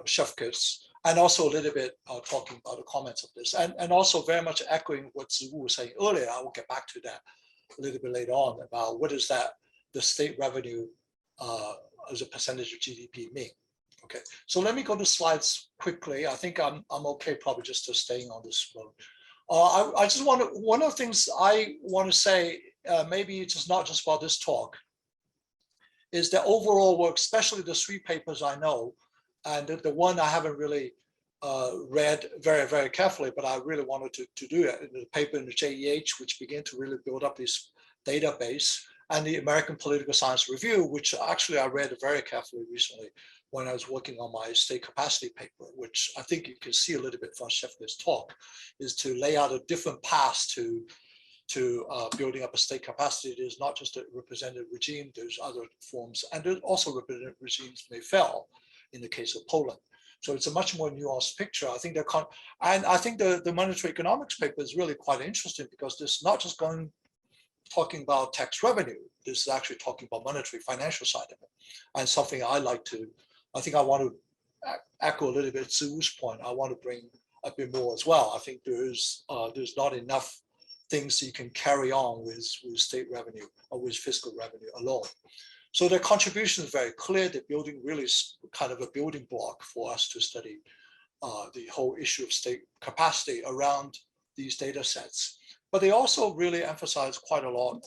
Şevket's, and also a little bit talking about the comments of this, and also very much echoing what Ziwu was saying earlier. I will get back to that a little bit later on about what is that the state revenue as a percentage of GDP mean. Okay, so let me go to slides quickly. I think I'm okay probably just to staying on this road. I just want to, one of the things I want to say, maybe it's not just about this talk, is the overall work, especially the 3 papers I know, and the one I haven't really read very, very carefully, but I really wanted to do it. The paper in the JEH, which began to really build up this database, and the American Political Science Review, which actually I read very carefully recently when I was working on my state capacity paper, which I think you can see a little bit from Şevket's talk, is to lay out a different path to building up a state capacity. There's not just a representative regime, there's other forms, and there's also representative regimes may fail in the case of Poland. So it's a much more nuanced picture. I think and I think the monetary economics paper is really quite interesting because this is not just talking about tax revenue. This is actually talking about monetary financial side of it. And something I think I want to echo a little bit Ziwu's point. I want to bring a bit more as well. I think there's not enough things you can carry on with state revenue or with fiscal revenue alone. So their contribution is very clear. They're building really kind of a building block for us to study the whole issue of state capacity around these data sets. But they also really emphasize quite a lot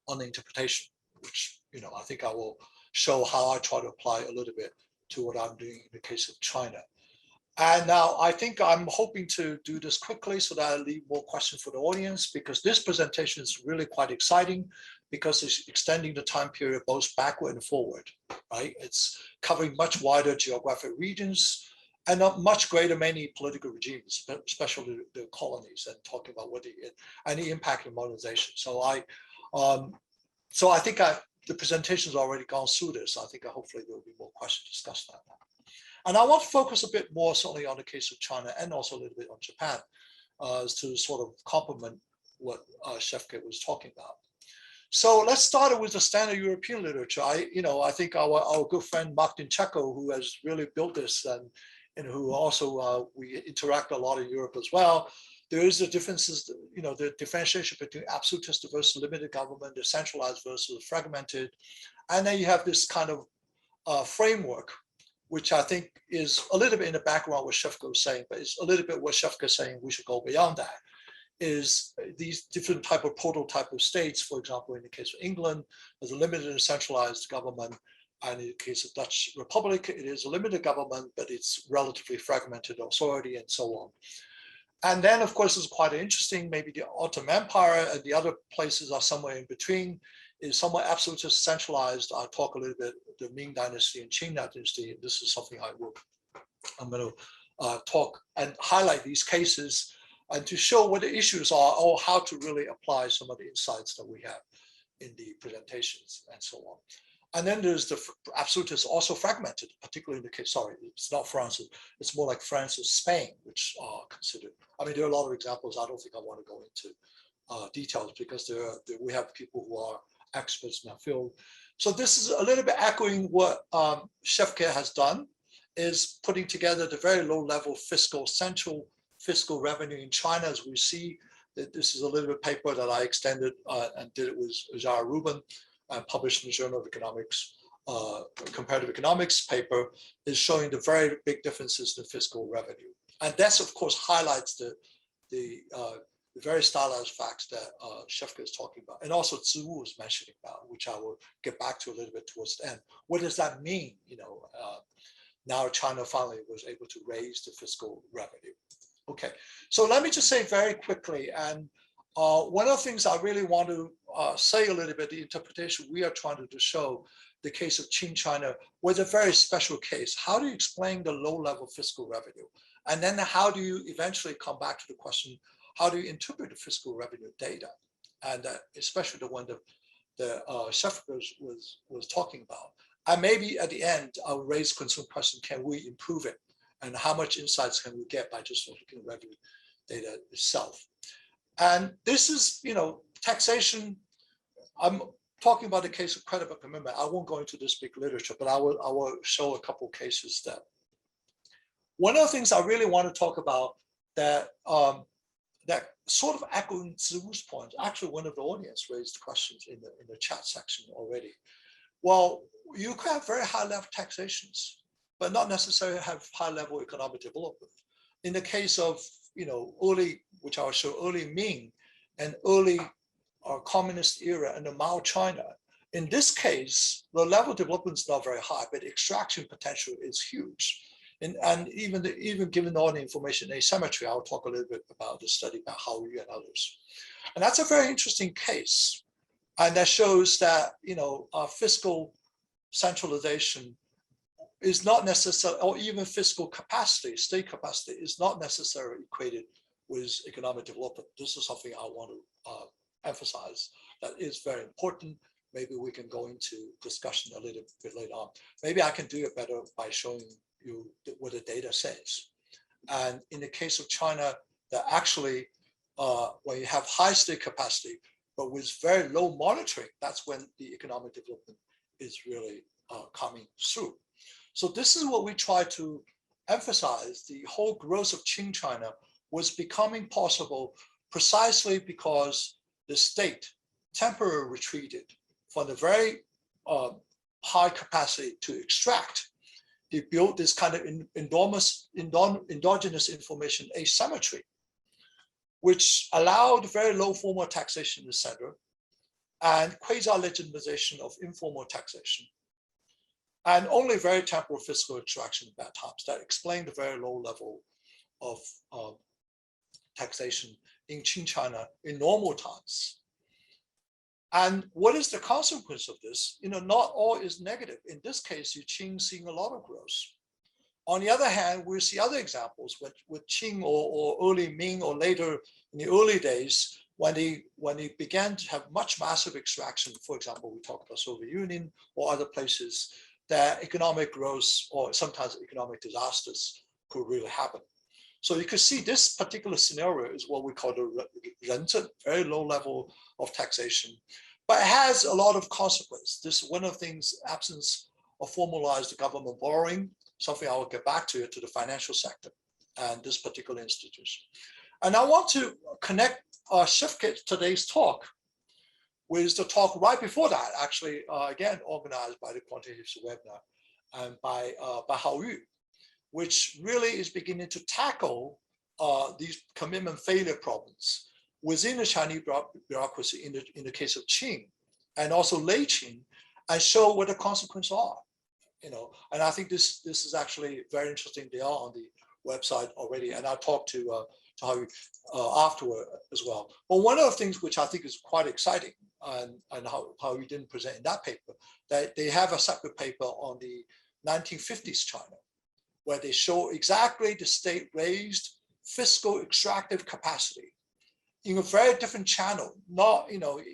on the interpretation, which I think I will show how I try to apply a little bit to what I'm doing in the case of China. And now I think I'm hoping to do this quickly so that I leave more questions for the audience, because this presentation is really quite exciting because it's extending the time period both backward and forward, right? It's covering much wider geographic regions and a much greater many political regimes, especially the colonies, and talking about any impact of modernization. So I think the presentation has already gone through this. I think hopefully there will be more questions discussed on that. And I want to focus a bit more certainly on the case of China and also a little bit on Japan to sort of complement what Şevket was talking about. So let's start with the standard European literature. I think our good friend Mark Dincheko, who has really built this and who also we interact a lot in Europe as well. There is the differences, the differentiation between absolutist versus limited government, the centralized versus fragmented. And then you have this kind of framework, which I think is a little bit in the background what Şevket was saying, but it's a little bit what Şevket is saying, we should go beyond that, is these different type of prototype of states. For example, in the case of England, there's a limited and centralized government. And in the case of Dutch Republic, it is a limited government, but it's relatively fragmented authority and so on. And then, of course, it's quite interesting, maybe the Ottoman Empire and the other places are somewhere in between, is somewhat absolutist centralized. I'll talk a little bit, the Ming Dynasty and Qing Dynasty. This is something I'm going to talk and highlight these cases and to show what the issues are or how to really apply some of the insights that we have in the presentations and so on. And then there's the absolutists also fragmented, particularly in the case, sorry, it's not France, it's more like France and Spain, which are considered. I mean, there are a lot of examples. I don't think I want to go into details because we have people who are experts in that field. So this is a little bit echoing what Şevket has done, is putting together the very low level central fiscal revenue in China. As we see, that this is a little bit paper that I extended and did it with Zhara Rubin, published in the Journal of Economics, Comparative Economics paper, is showing the very big differences in fiscal revenue. And that's, of course, highlights the very stylized facts that Şevket is talking about. And also Ziwu was mentioning about, which I will get back to a little bit towards the end. What does that mean? Now China finally was able to raise the fiscal revenue. Okay, so let me just say very quickly, and one of the things I really want to say a little bit, the interpretation we are trying to show, the case of Qing China was a very special case. How do you explain the low-level fiscal revenue? And then how do you eventually come back to the question, how do you interpret the fiscal revenue data? And especially the one that Şevket was talking about. And maybe at the end, I'll raise the question, can we improve it? And how much insights can we get by just looking at revenue data itself? And this is, taxation. I'm talking about the case of credit commitment. I won't go into this big literature, but I will show a couple of cases that. One of the things I really want to talk about that that sort of echoing Ziwu's point. Actually, one of the audience raised questions in the chat section already. Well, you could have very high level taxations, but not necessarily have high level economic development. In the case of early, which I'll show, early Ming and early communist era and the Mao China. In this case, the level of development is not very high, but extraction potential is huge. And even given all the information asymmetry, I'll talk a little bit about the study by Hao Yu and others. And that's a very interesting case. And that shows that, fiscal centralization is not necessarily, or even fiscal capacity, state capacity is not necessarily equated with economic development. This is something I want to emphasize that is very important. Maybe we can go into discussion a little bit later on. Maybe I can do it better by showing what the data says. And in the case of China, that actually, when you have high state capacity, but with very low monitoring, that's when the economic development is really coming through. So this is what we try to emphasize. The whole growth of Qing China was becoming possible precisely because the state temporarily retreated from the very high capacity to extract. They built this kind of enormous endogenous information asymmetry, which allowed very low formal taxation in the center and quasi-legitimization of informal taxation, and only very temporal fiscal extraction at that times. That explained the very low level of taxation in Qing China in normal times. And what is the consequence of this? Not all is negative. In this case, Qing seeing a lot of growth. On the other hand, we see other examples with Qing or early Ming or later in the early days, when they began to have much massive extraction. For example, we talked about Soviet Union or other places, that economic growth or sometimes economic disasters could really happen. So you could see this particular scenario is what we call the renten, very low level of taxation, but it has a lot of consequence. This is one of the things, absence of formalized government borrowing, something I will get back to the financial sector and this particular institution. And I want to connect Şevket today's talk with the talk right before that, actually, again, organized by the Quantitative History Webinar and by Hao Yu, which really is beginning to tackle these commitment failure problems within the Chinese bureaucracy in the case of Qing and also late Qing, and show what the consequences are. And I think this is actually very interesting. They are on the website already, and I'll talk to Hao Yu afterward as well. But one of the things which I think is quite exciting, and how Yu didn't present in that paper, that they have a separate paper on the 1950s China, where they show exactly the state raised fiscal extractive capacity in a very different channel. Not,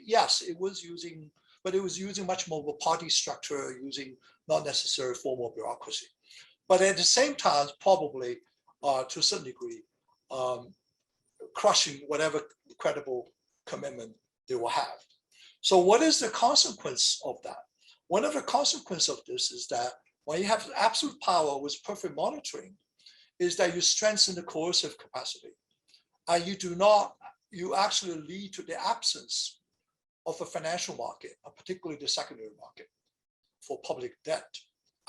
yes, it was using, but it was using much more of a party structure, using not necessarily formal bureaucracy. But at the same time, probably to a certain degree, crushing whatever credible commitment they will have. So what is the consequence of that? One of the consequences of this is that when you have absolute power with perfect monitoring, is that you strengthen the coercive capacity. And you actually lead to the absence of a financial market, particularly the secondary market for public debt.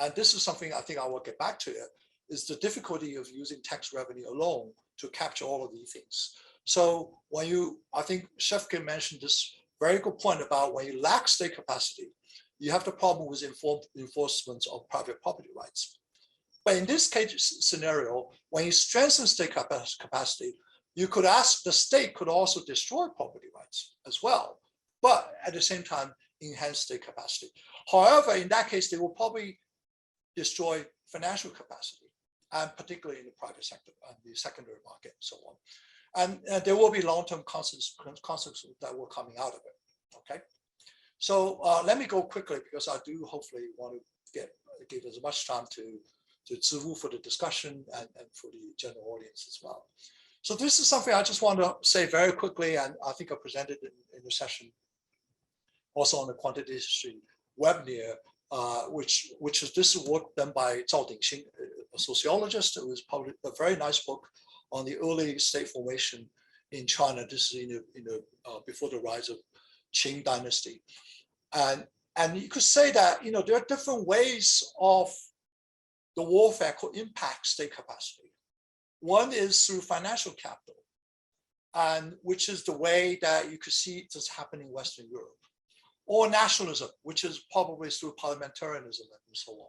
And this is something I think I will get back to it, is the difficulty of using tax revenue alone to capture all of these things. So I think Şevket mentioned this very good point about when you lack state capacity, you have the problem with enforcement of private property rights. But in this case scenario, when you strengthen state capacity, you could ask the state could also destroy property rights as well, but at the same time, enhance state capacity. However, in that case, they will probably destroy financial capacity, and particularly in the private sector and the secondary market and so on. And there will be long-term consequences that will coming out of it, okay? So let me go quickly because I do hopefully want to give as much time to Ziwu for the discussion and for the general audience as well. So this is something I just want to say very quickly, and I think I presented in the session also on the Quantitative History Webinar, which is this work done by Zhao Dingxing, a sociologist. It was published a very nice book on the early state formation in China. This is before the rise of Qing dynasty. And you could say that there are different ways of the warfare could impact state capacity. One is through financial capital, and which is the way that you could see this happening in Western Europe, or nationalism, which is probably through parliamentarianism and so on,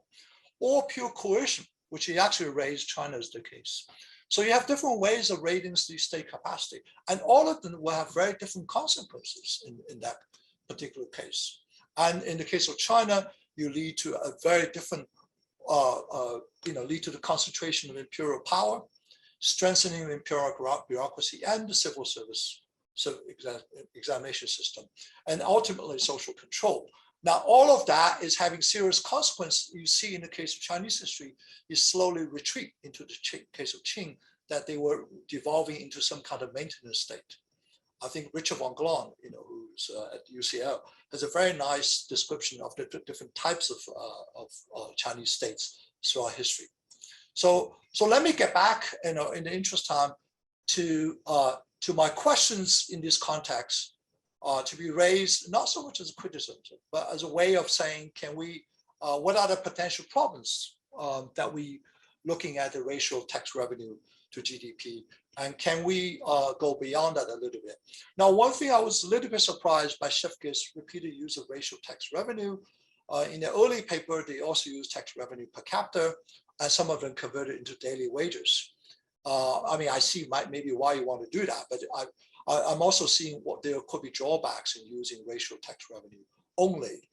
or pure coercion, which he actually raised China as the case. So you have different ways of raising the state capacity, and all of them will have very different consequences in that particular case. And in the case of China, you lead to a very different, lead to the concentration of imperial power, strengthening of imperial bureaucracy and the civil service examination system, and ultimately social control. Now, all of that is having serious consequences. You see in the case of Chinese history, you slowly retreat into the case of Qing, that they were devolving into some kind of maintenance state. I think Richard von Glon, who's at UCL, has a very nice description of the different types of Chinese states throughout history. So let me get back, in the interest of time, to my questions in this context, to be raised not so much as a criticism, but as a way of saying, what are the potential problems that we looking at the ratio of tax revenue to GDP, and can we go beyond that a little bit? Now, one thing I was a little bit surprised by Şevket's repeated use of ratio tax revenue. In the early paper, they also used tax revenue per capita, and some of them converted into daily wages. I mean, I see maybe why you want to do that, but I'm also seeing what there could be drawbacks in using ratio tax revenue only.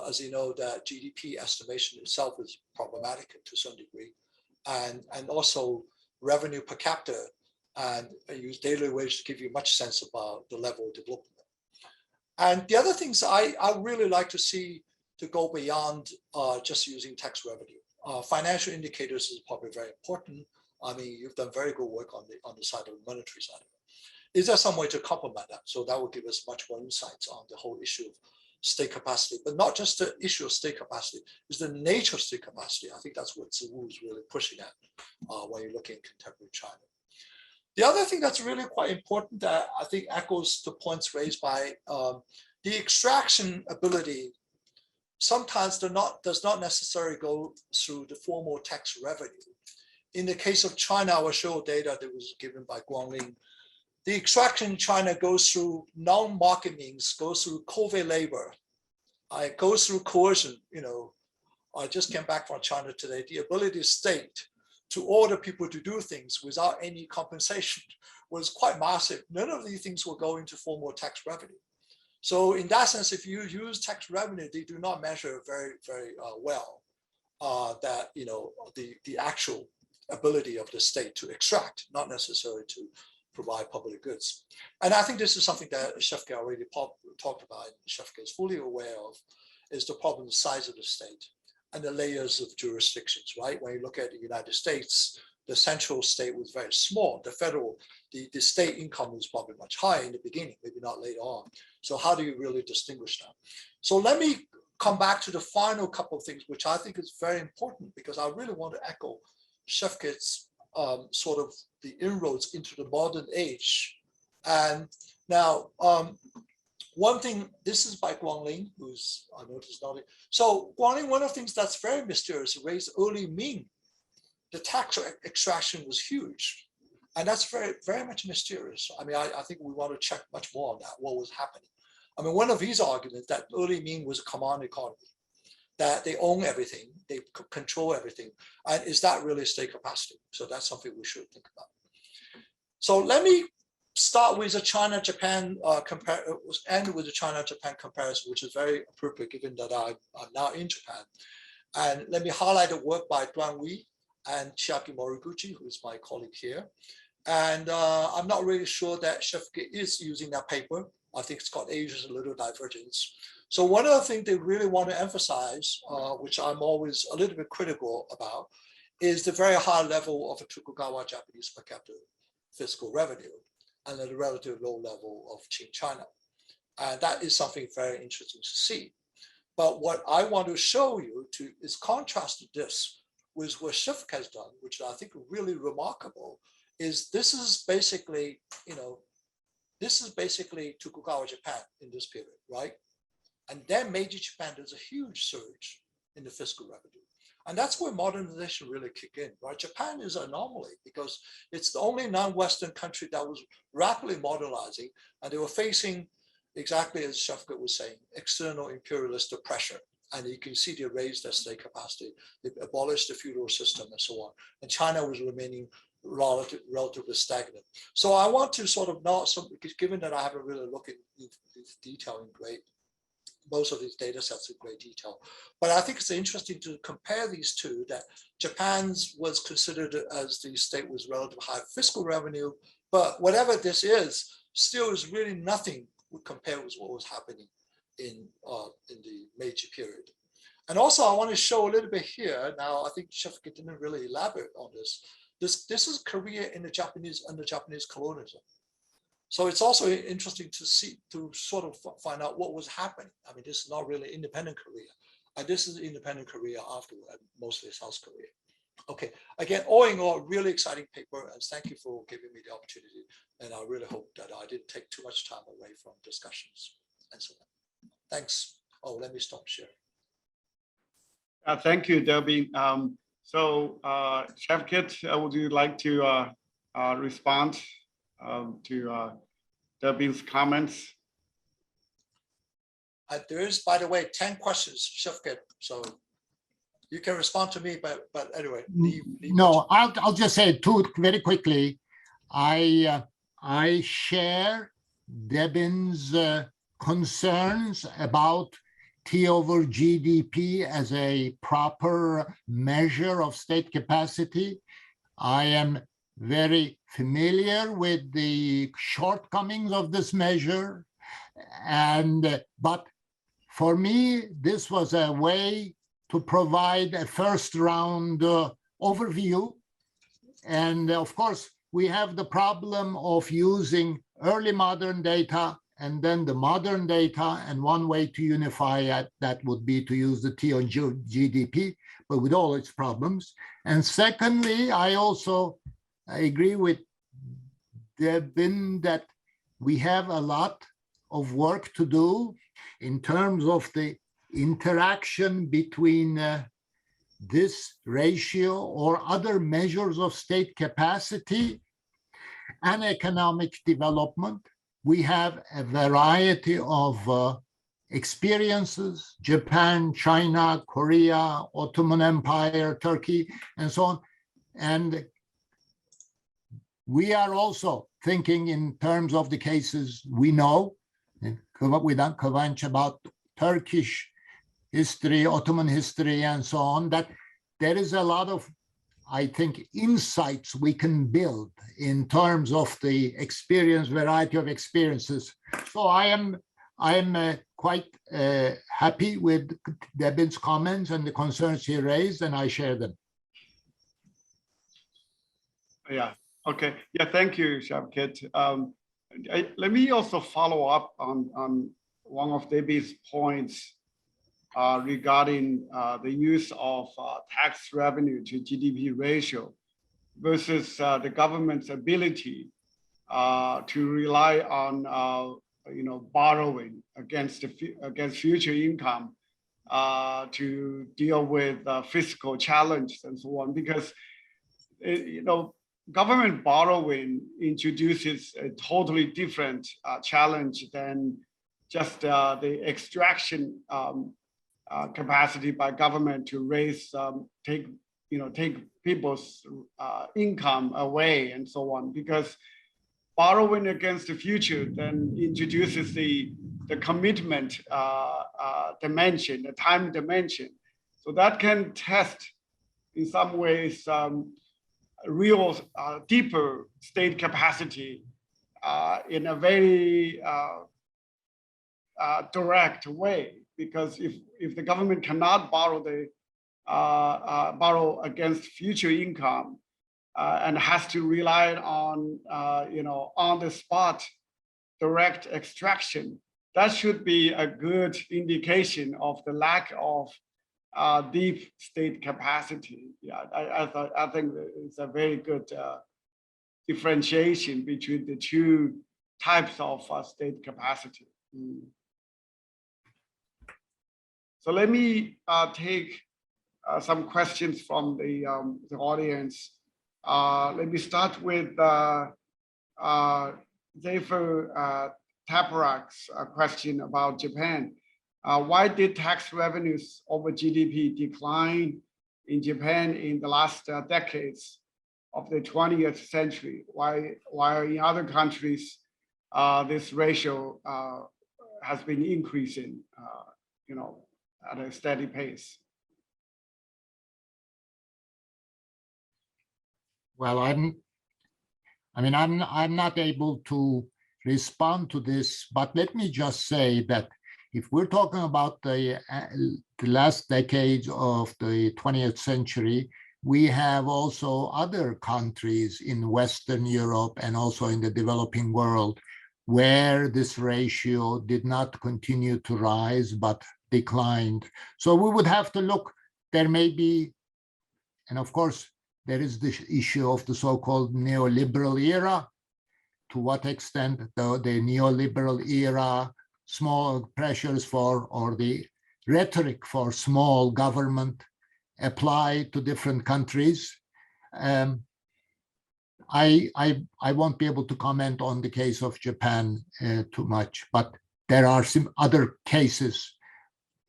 As you know, that GDP estimation itself is problematic to some degree, and also revenue per capita, and use daily wage to give you much sense about the level of development. And the other things I really like to see to go beyond just using tax revenue. Financial indicators is probably very important. I mean, you've done very good work on the side of the monetary side of it. Is there some way to complement that? So that will give us much more insights on the whole issue of state capacity, but not just the issue of state capacity, is the nature of state capacity. I think that's what Ziwu is really pushing at when you're looking at contemporary China. The other thing that's really quite important that I think echoes the points raised by the extraction ability sometimes does not necessarily go through the formal tax revenue. In the case of China, I will show data that was given by Guangling. The extraction in China goes through non-market means, goes through COVID labor, it goes through coercion. I just came back from China today. The ability of state to order people to do things without any compensation was quite massive. None of these things will go into formal tax revenue. So in that sense, if you use tax revenue, they do not measure very, very well that the actual ability of the state to extract, not necessarily to provide public goods. And I think this is something that Şevket already talked about, and Şevket is fully aware of, is the problem, the size of the state and the layers of jurisdictions, right? When you look at the United States, the central state was very small. The federal, the state income was probably much higher in the beginning, maybe not later on. So how do you really distinguish that? So let me come back to the final couple of things, which I think is very important, because I really want to echo Şevket's sort of the inroads into the modern age. And now, one thing, this is by Guangling, who's, I noticed not. So Guangling, one of the things that's very mysterious, raised early Ming. The tax extraction was huge. And that's very, very much mysterious. I mean, I think we want to check much more on that, what was happening. I mean, one of his arguments that early Ming was a command economy, that they own everything, they control everything. And is that really state capacity? So that's something we should think about. So let me start with the China-Japan end with the China-Japan comparison, which is very appropriate given that I'm now in Japan. And let me highlight the work by Duan Wei and Chiaki Moriguchi, who is my colleague here. And I'm not really sure that Şevket is using that paper. I think it's called Asia's a Little Divergence. So one of the things they really want to emphasize, which I'm always a little bit critical about, is the very high level of a Tokugawa Japanese per capita fiscal revenue and at a relatively low level of Qing China. And that is something very interesting to see. But what I want to show you is contrast to this with what Şevket has done, which I think is really remarkable, is this is basically, this is basically Tokugawa Japan in this period, right? And then Meiji Japan, there's a huge surge in the fiscal revenue. And that's where modernization really kicked in, right? Japan is an anomaly because it's the only non-Western country that was rapidly modernizing, and they were facing, exactly as Şevket was saying, external imperialistic pressure. And you can see they raised their state capacity, they abolished the feudal system and so on. And China was remaining relatively stagnant. So I want to sort of not, given that I haven't really looked at this detail in most of these data sets in great detail. But I think it's interesting to compare these two, that Japan's was considered as the state with relatively high fiscal revenue, but whatever this is, still is really nothing compared with what was happening in the Meiji period. And also, I want to show a little bit here. Now, I think Şevket didn't really elaborate on this. This is Korea in the under Japanese colonialism. So it's also interesting to sort of find out what was happening. I mean, this is not really independent Korea. This is independent Korea afterward, mostly South Korea. Okay, again, all in all, really exciting paper, and thank you for giving me the opportunity. And I really hope that I didn't take too much time away from discussions and so on. Thanks. Oh, let me stop sharing. Thank you, Debbie. Şevket, would you like to respond to Debbie's comments? There is, by the way, 10 questions, Şevket, so you can respond to me, but anyway. No, I'll just say two very quickly. I share Debbie's concerns about T over GDP as a proper measure of state capacity. I am very familiar with the shortcomings of this measure, but for me, this was a way to provide a first round overview. And of course, we have the problem of using early modern data and then the modern data, and one way to unify that would be to use the T on GDP, but with all its problems. And secondly, I also agree with Debbie that we have a lot of work to do in terms of the interaction between this ratio or other measures of state capacity and economic development. We have a variety of experiences: Japan, China, Korea, Ottoman Empire, Turkey, and so on. And we are also thinking in terms of the cases we know, with Kivanç, about Turkish history, Ottoman history, and so on, that there is a lot of, I think, insights we can build in terms of the variety of experiences. So I am quite happy with Debbie's comments and the concerns she raised, and I share them. Yeah, okay. Yeah, thank you, Şevket. Let me also follow up on one of Debbie's points regarding the use of tax revenue to GDP ratio versus the government's ability to rely on borrowing against future income to deal with fiscal challenges and so on, because government borrowing introduces a totally different challenge than just the extraction capacity by government to take people's income away and so on, because borrowing against the future then introduces the commitment dimension, the time dimension. So that can test in some ways real deeper state capacity in a very direct way. Because if the government cannot borrow against future income and has to rely on on the spot direct extraction, that should be a good indication of the lack of deep state capacity. Yeah, I think it's a very good differentiation between the two types of state capacity. So let me take some questions from the audience. Let me start with Zephyr Taparak's question about Japan. Why did tax revenues over GDP decline in Japan in the last decades of the 20th century? While in other countries, this ratio has been increasing, at a steady pace? Well, I'm not able to respond to this, but let me just say that If we're talking about the last decades of the 20th century, we have also other countries in Western Europe and also in the developing world where this ratio did not continue to rise, but declined. So we would have to look, there may be, and of course, there is the issue of the so-called neoliberal era. To what extent the neoliberal era, small pressures for, or the rhetoric for small government apply to different countries. I won't be able to comment on the case of Japan too much, but there are some other cases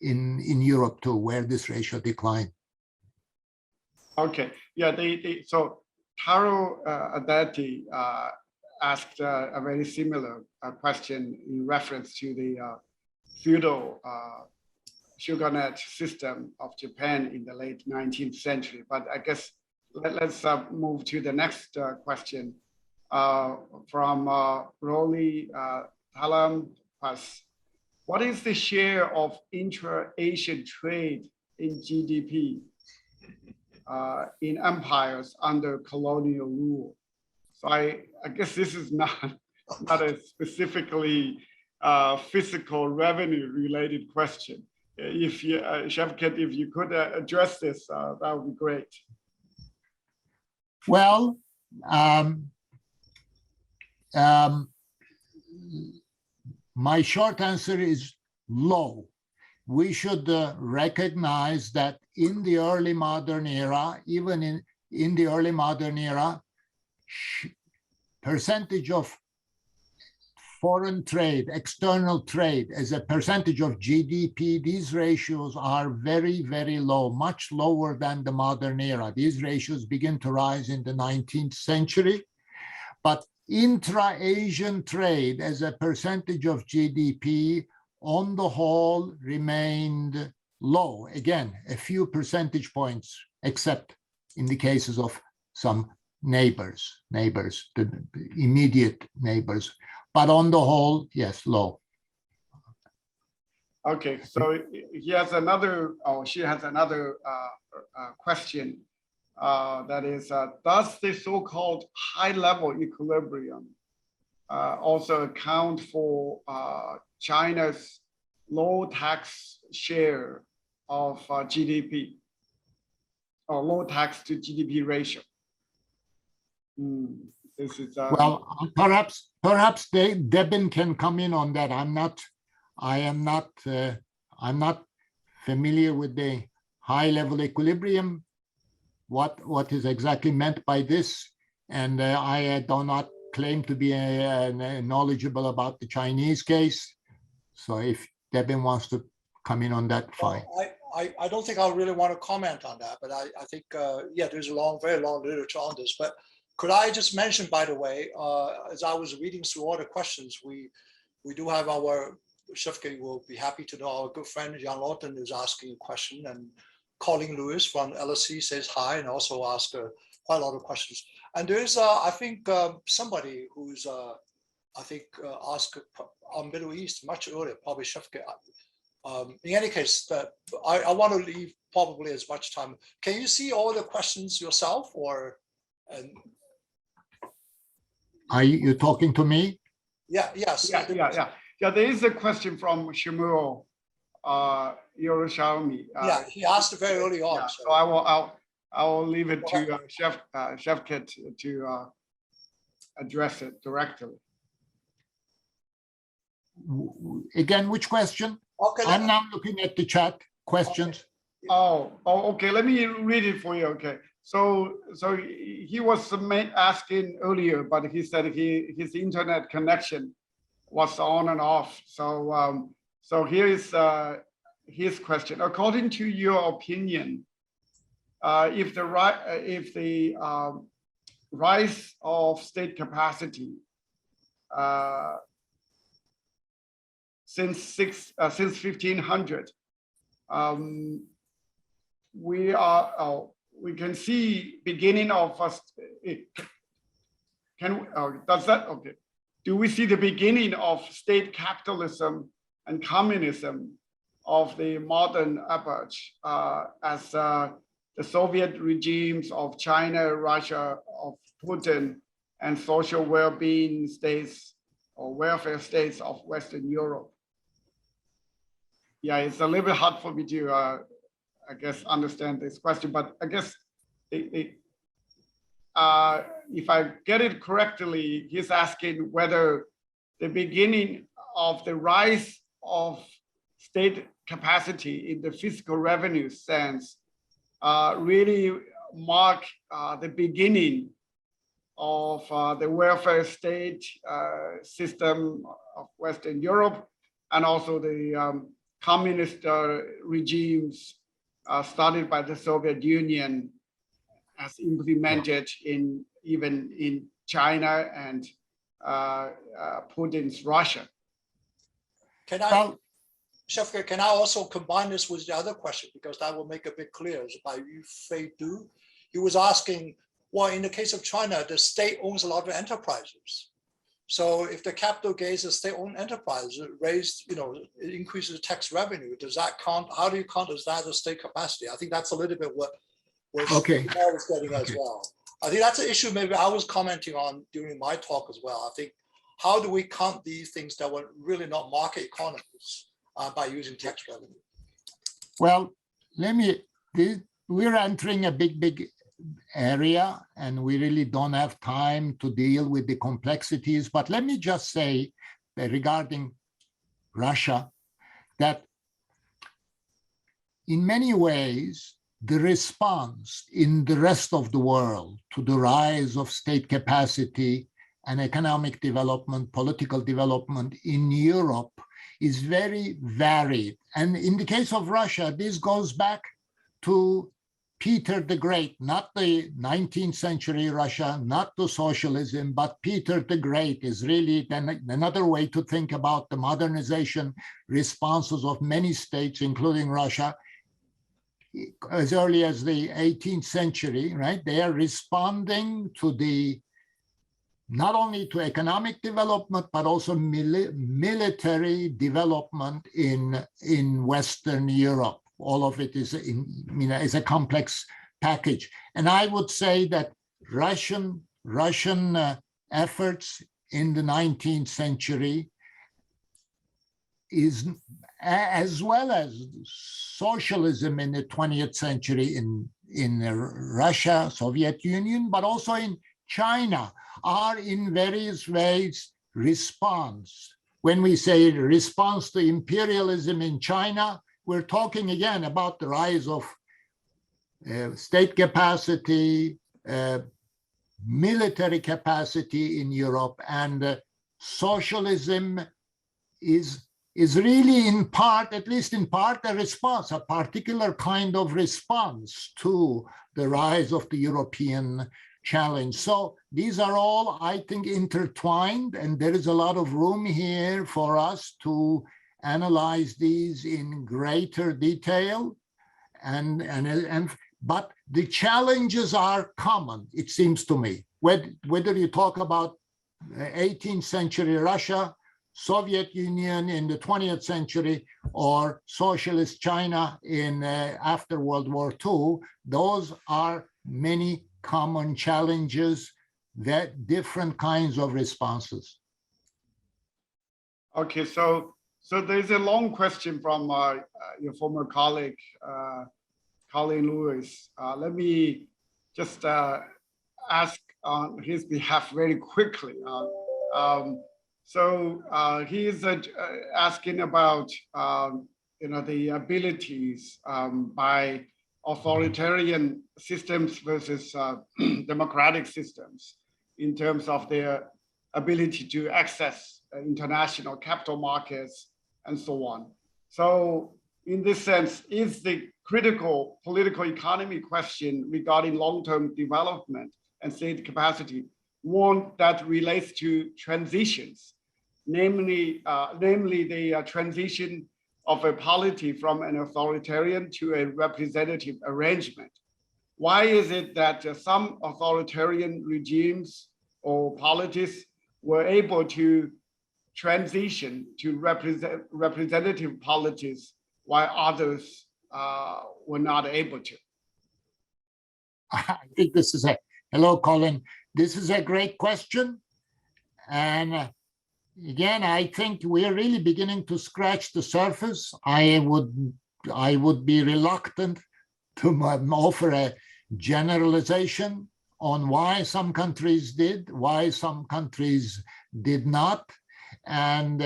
in Europe too where this ratio declined. Okay, yeah, so Taro Adati asked a very similar question in reference to the feudal shogunate system of Japan in the late 19th century. But I guess let's move to the next question from Rolly Talampas. What is the share of intra-Asian trade in GDP in empires under colonial rule? So I guess this is not a specifically physical revenue related question. If you, Şevket, if you could address this, that would be great. Well, my short answer is low. We should recognize that in the early modern era, even in the early modern era, percentage of foreign trade, external trade as a percentage of GDP, these ratios are very, very low, much lower than the modern era. These ratios begin to rise in the 19th century, but intra-Asian trade as a percentage of GDP on the whole remained low. Again, a few percentage points, except in the cases of some neighbors, the immediate neighbors. But on the whole, yes, low. Okay, so he has another, or she has another question. That is, does the so-called high-level equilibrium also account for China's low tax share of GDP, or low tax to GDP ratio? This is well, perhaps Debin can come in on that. I am not familiar with the high-level equilibrium. What is exactly meant by this, and I do not claim to be knowledgeable about the Chinese case. So if Debin wants to come in on that, fine. I don't think I really want to comment on that, but I think, yeah, there's very long literature on this. But could I just mention, by the way, as I was reading through all the questions, we do have our, Şevket will be happy to know, our good friend Jan Lawton is asking a question, and Colin Lewis from LSE says hi and also asked quite a lot of questions. And there is, I think, somebody who's, I think, asked on Middle East much earlier, probably Şevket. In any case, I want to leave probably as much time. Can you see all the questions yourself, or? Are you talking to me? Yeah. Yes. Yeah. There is a question from Shmuel Yerushalmi. Yeah, he asked it very early on. Yeah, so I will leave it to Şevket to address it directly. Again, which question? Okay. I'm now looking at the chat questions. Okay. Okay. Let me read it for you. Okay. So he was asking earlier, but he said his internet connection was on and off. So here is his question. According to your opinion, if the rise of state capacity since 1500, we can see beginning of do we see the beginning of state capitalism and communism of the modern epoch as the Soviet regimes of China, Russia, of Putin, and social well-being states or welfare states of Western Europe. Yeah, it's a little bit hard for me to, I guess, understand this question, but I guess if I get it correctly, he's asking whether the beginning of the rise of state capacity in the fiscal revenue sense really mark the beginning of the welfare state system of Western Europe, and also the communist regimes started by the Soviet Union as implemented even in China and Putin's Russia. Can I, Şevket, can I also combine this with the other question, because that will make a bit clear? It's by Yu Fei Du. He was asking, well, in the case of China, the state owns a lot of enterprises. So if the capital gains a state-owned enterprise, it increases the tax revenue. Does that count? How do you count as that a state capacity? I think that's a little bit what I was getting as well. I think that's an issue maybe I was commenting on during my talk as well. I think, how do we count these things that were really not market economies by using tax revenue? Well, we're entering a big area, and we really don't have time to deal with the complexities. But let me just say regarding Russia, that in many ways, the response in the rest of the world to the rise of state capacity and economic development, political development in Europe is very varied. And in the case of Russia, this goes back to Peter the Great, not the 19th century Russia, not the socialism, but Peter the Great is really another way to think about the modernization responses of many states, including Russia, as early as the 18th century, right? They are responding to not only to economic development, but also military development in Western Europe. All of it is a complex package. And I would say that Russian efforts in the 19th century is, as well as socialism in the 20th century in Russia, Soviet Union, but also in China, are in various ways response. When we say response to imperialism in China, we're talking again about the rise of state capacity, military capacity in Europe, and socialism is really in part, at least in part, a response, a particular kind of response to the rise of the European challenge. So these are all, I think, intertwined, and there is a lot of room here for us to analyze these in greater detail, but the challenges are common, it seems to me. Whether you talk about 18th century Russia, Soviet Union in the 20th century, or socialist China in after World War II, those are many common challenges, that different kinds of responses. Okay, so there's a long question from your former colleague, Colin Lewis. Let me just ask on his behalf very quickly. He is asking about the abilities by authoritarian systems versus democratic systems in terms of their ability to access international capital markets and so on. So in this sense, is the critical political economy question regarding long-term development and state capacity one that relates to transitions, namely the transition of a polity from an authoritarian to a representative arrangement. Why is it that some authoritarian regimes or polities were able to transition to representative politics while others were not able to? I think this is hello, Colin. This is a great question. And again, I think we're really beginning to scratch the surface. I would be reluctant to offer a generalization on why some countries did, why some countries did not. And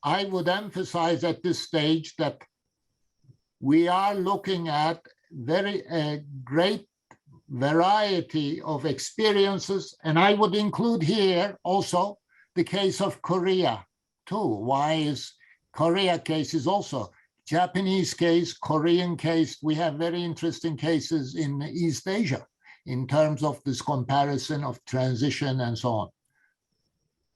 I would emphasize at this stage that we are looking at a great variety of experiences. And I would include here also the case of Korea too. Why is Korea case is also Japanese case, Korean case. We have very interesting cases in East Asia in terms of this comparison of transition and so on.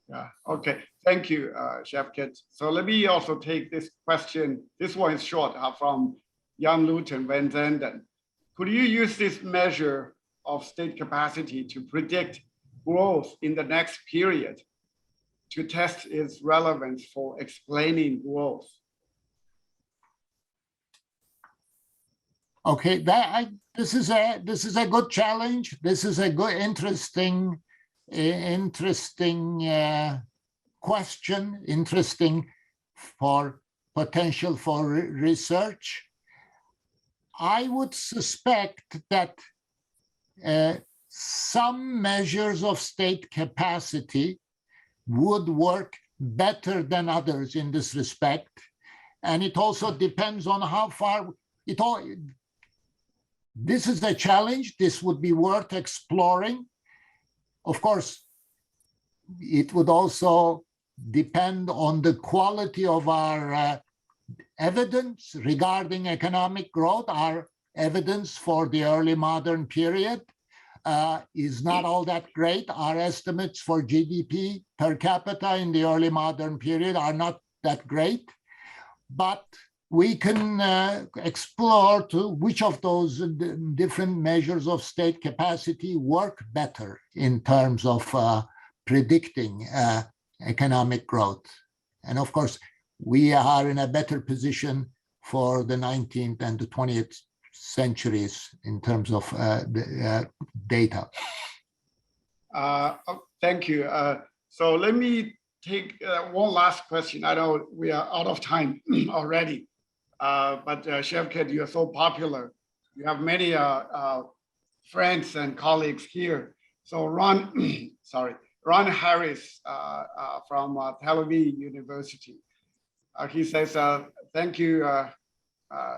Yeah, okay. Thank you, Şevket. So let me also take this question. This one is short, from Jan Luton, Van Zenden. Could you use this measure of state capacity to predict growth in the next period to test its relevance for explaining growth? Okay, this is a good challenge. This is a good, interesting question, interesting for potential for research. I would suspect that some measures of state capacity would work better than others in this respect. And it also depends on how far this is a challenge. This would be worth exploring. Of course, it would also depend on the quality of our evidence regarding economic growth. Our evidence for the early modern period is not all that great. Our estimates for GDP per capita in the early modern period are not that great, but we can explore to which of those different measures of state capacity work better in terms of predicting economic growth. And of course, we are in a better position for the 19th and the 20th centuries in terms of the data. Thank you. So let me take one last question. I know we are out of time already, but Şevket, you are so popular. You have many friends and colleagues here. So Ron Harris from Tel Aviv University. He says, thank you,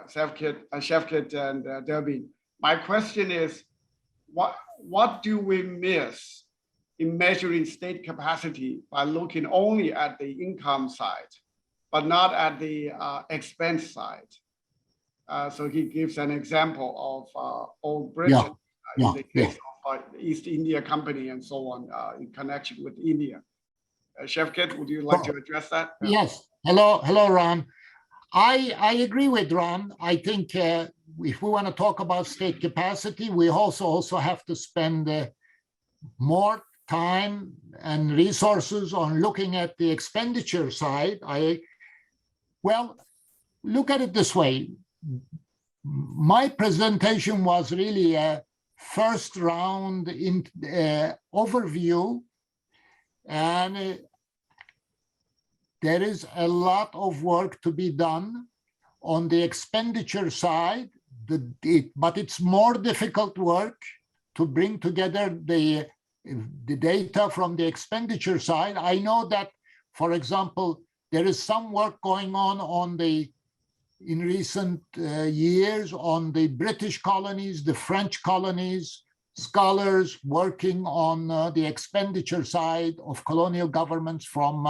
Şevket and Debbie. My question is, what do we miss in measuring state capacity by looking only at the income side, but not at the expense side? So he gives an example of old Britain in the case of the East India Company and so on in connection with India. Şevket, would you like to address that? Yes. Hello, Ron. I agree with Ron. I think if we want to talk about state capacity, we also have to spend more time and resources on looking at the expenditure side. Well, look at it this way. My presentation was really a first round overview, and there is a lot of work to be done on the expenditure side, but it's more difficult work to bring together the data from the expenditure side. I know that, for example, there is some work going on in recent years on the British colonies, the French colonies, scholars working on the expenditure side of colonial governments from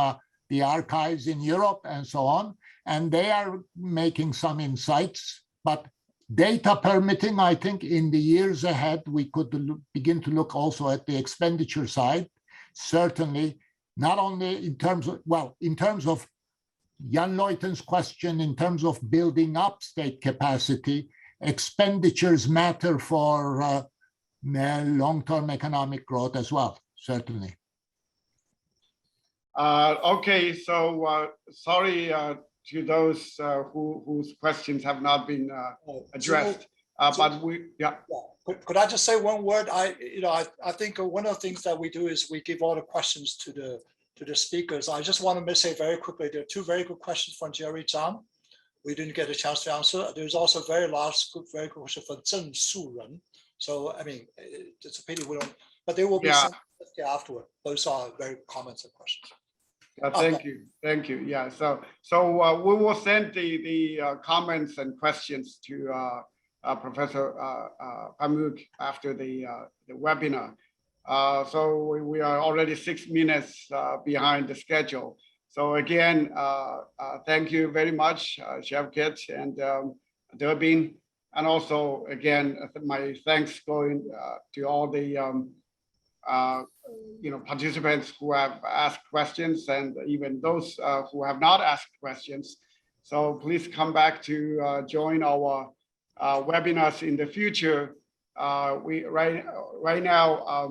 the archives in Europe and so on, and they are making some insights. But data permitting, I think in the years ahead, we could begin to look also at the expenditure side, certainly not only in terms of Jan Luyten's question, in terms of building up state capacity, expenditures matter for long-term economic growth as well, certainly. Okay, so sorry to those whose questions have not been addressed. But yeah. Could I just say one word? I think one of the things that we do is we give all the questions to the speakers. I just want to say very quickly, there are two very good questions from Jerry Zhang. We didn't get a chance to answer. There's also a very very good question from Zheng Suren. So I mean, it's a pity we don't, but they will be sent afterward. Those are very comments and questions. Thank you. Yeah, so we will send the comments and questions to Professor Pamuk after the webinar. So we are already 6 minutes behind the schedule. So again, thank you very much, Şevket and Durbin, and also again my thanks going to all the participants who have asked questions and even those who have not asked questions. So please come back to join our webinars in the future. Right now,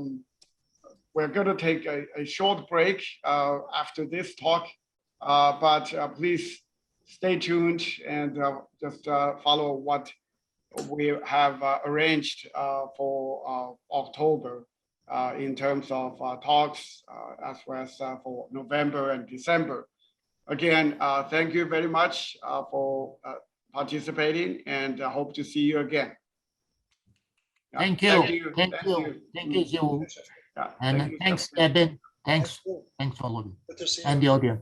we're going to take a short break after this talk, but please stay tuned and just follow what we have arranged for October in terms of talks, as well as for November and December. Again, thank you very much for participating, and I hope to see you again. Thank you. Thank you, Ziwu. And thanks, Eben. Thanks all of you and the audience.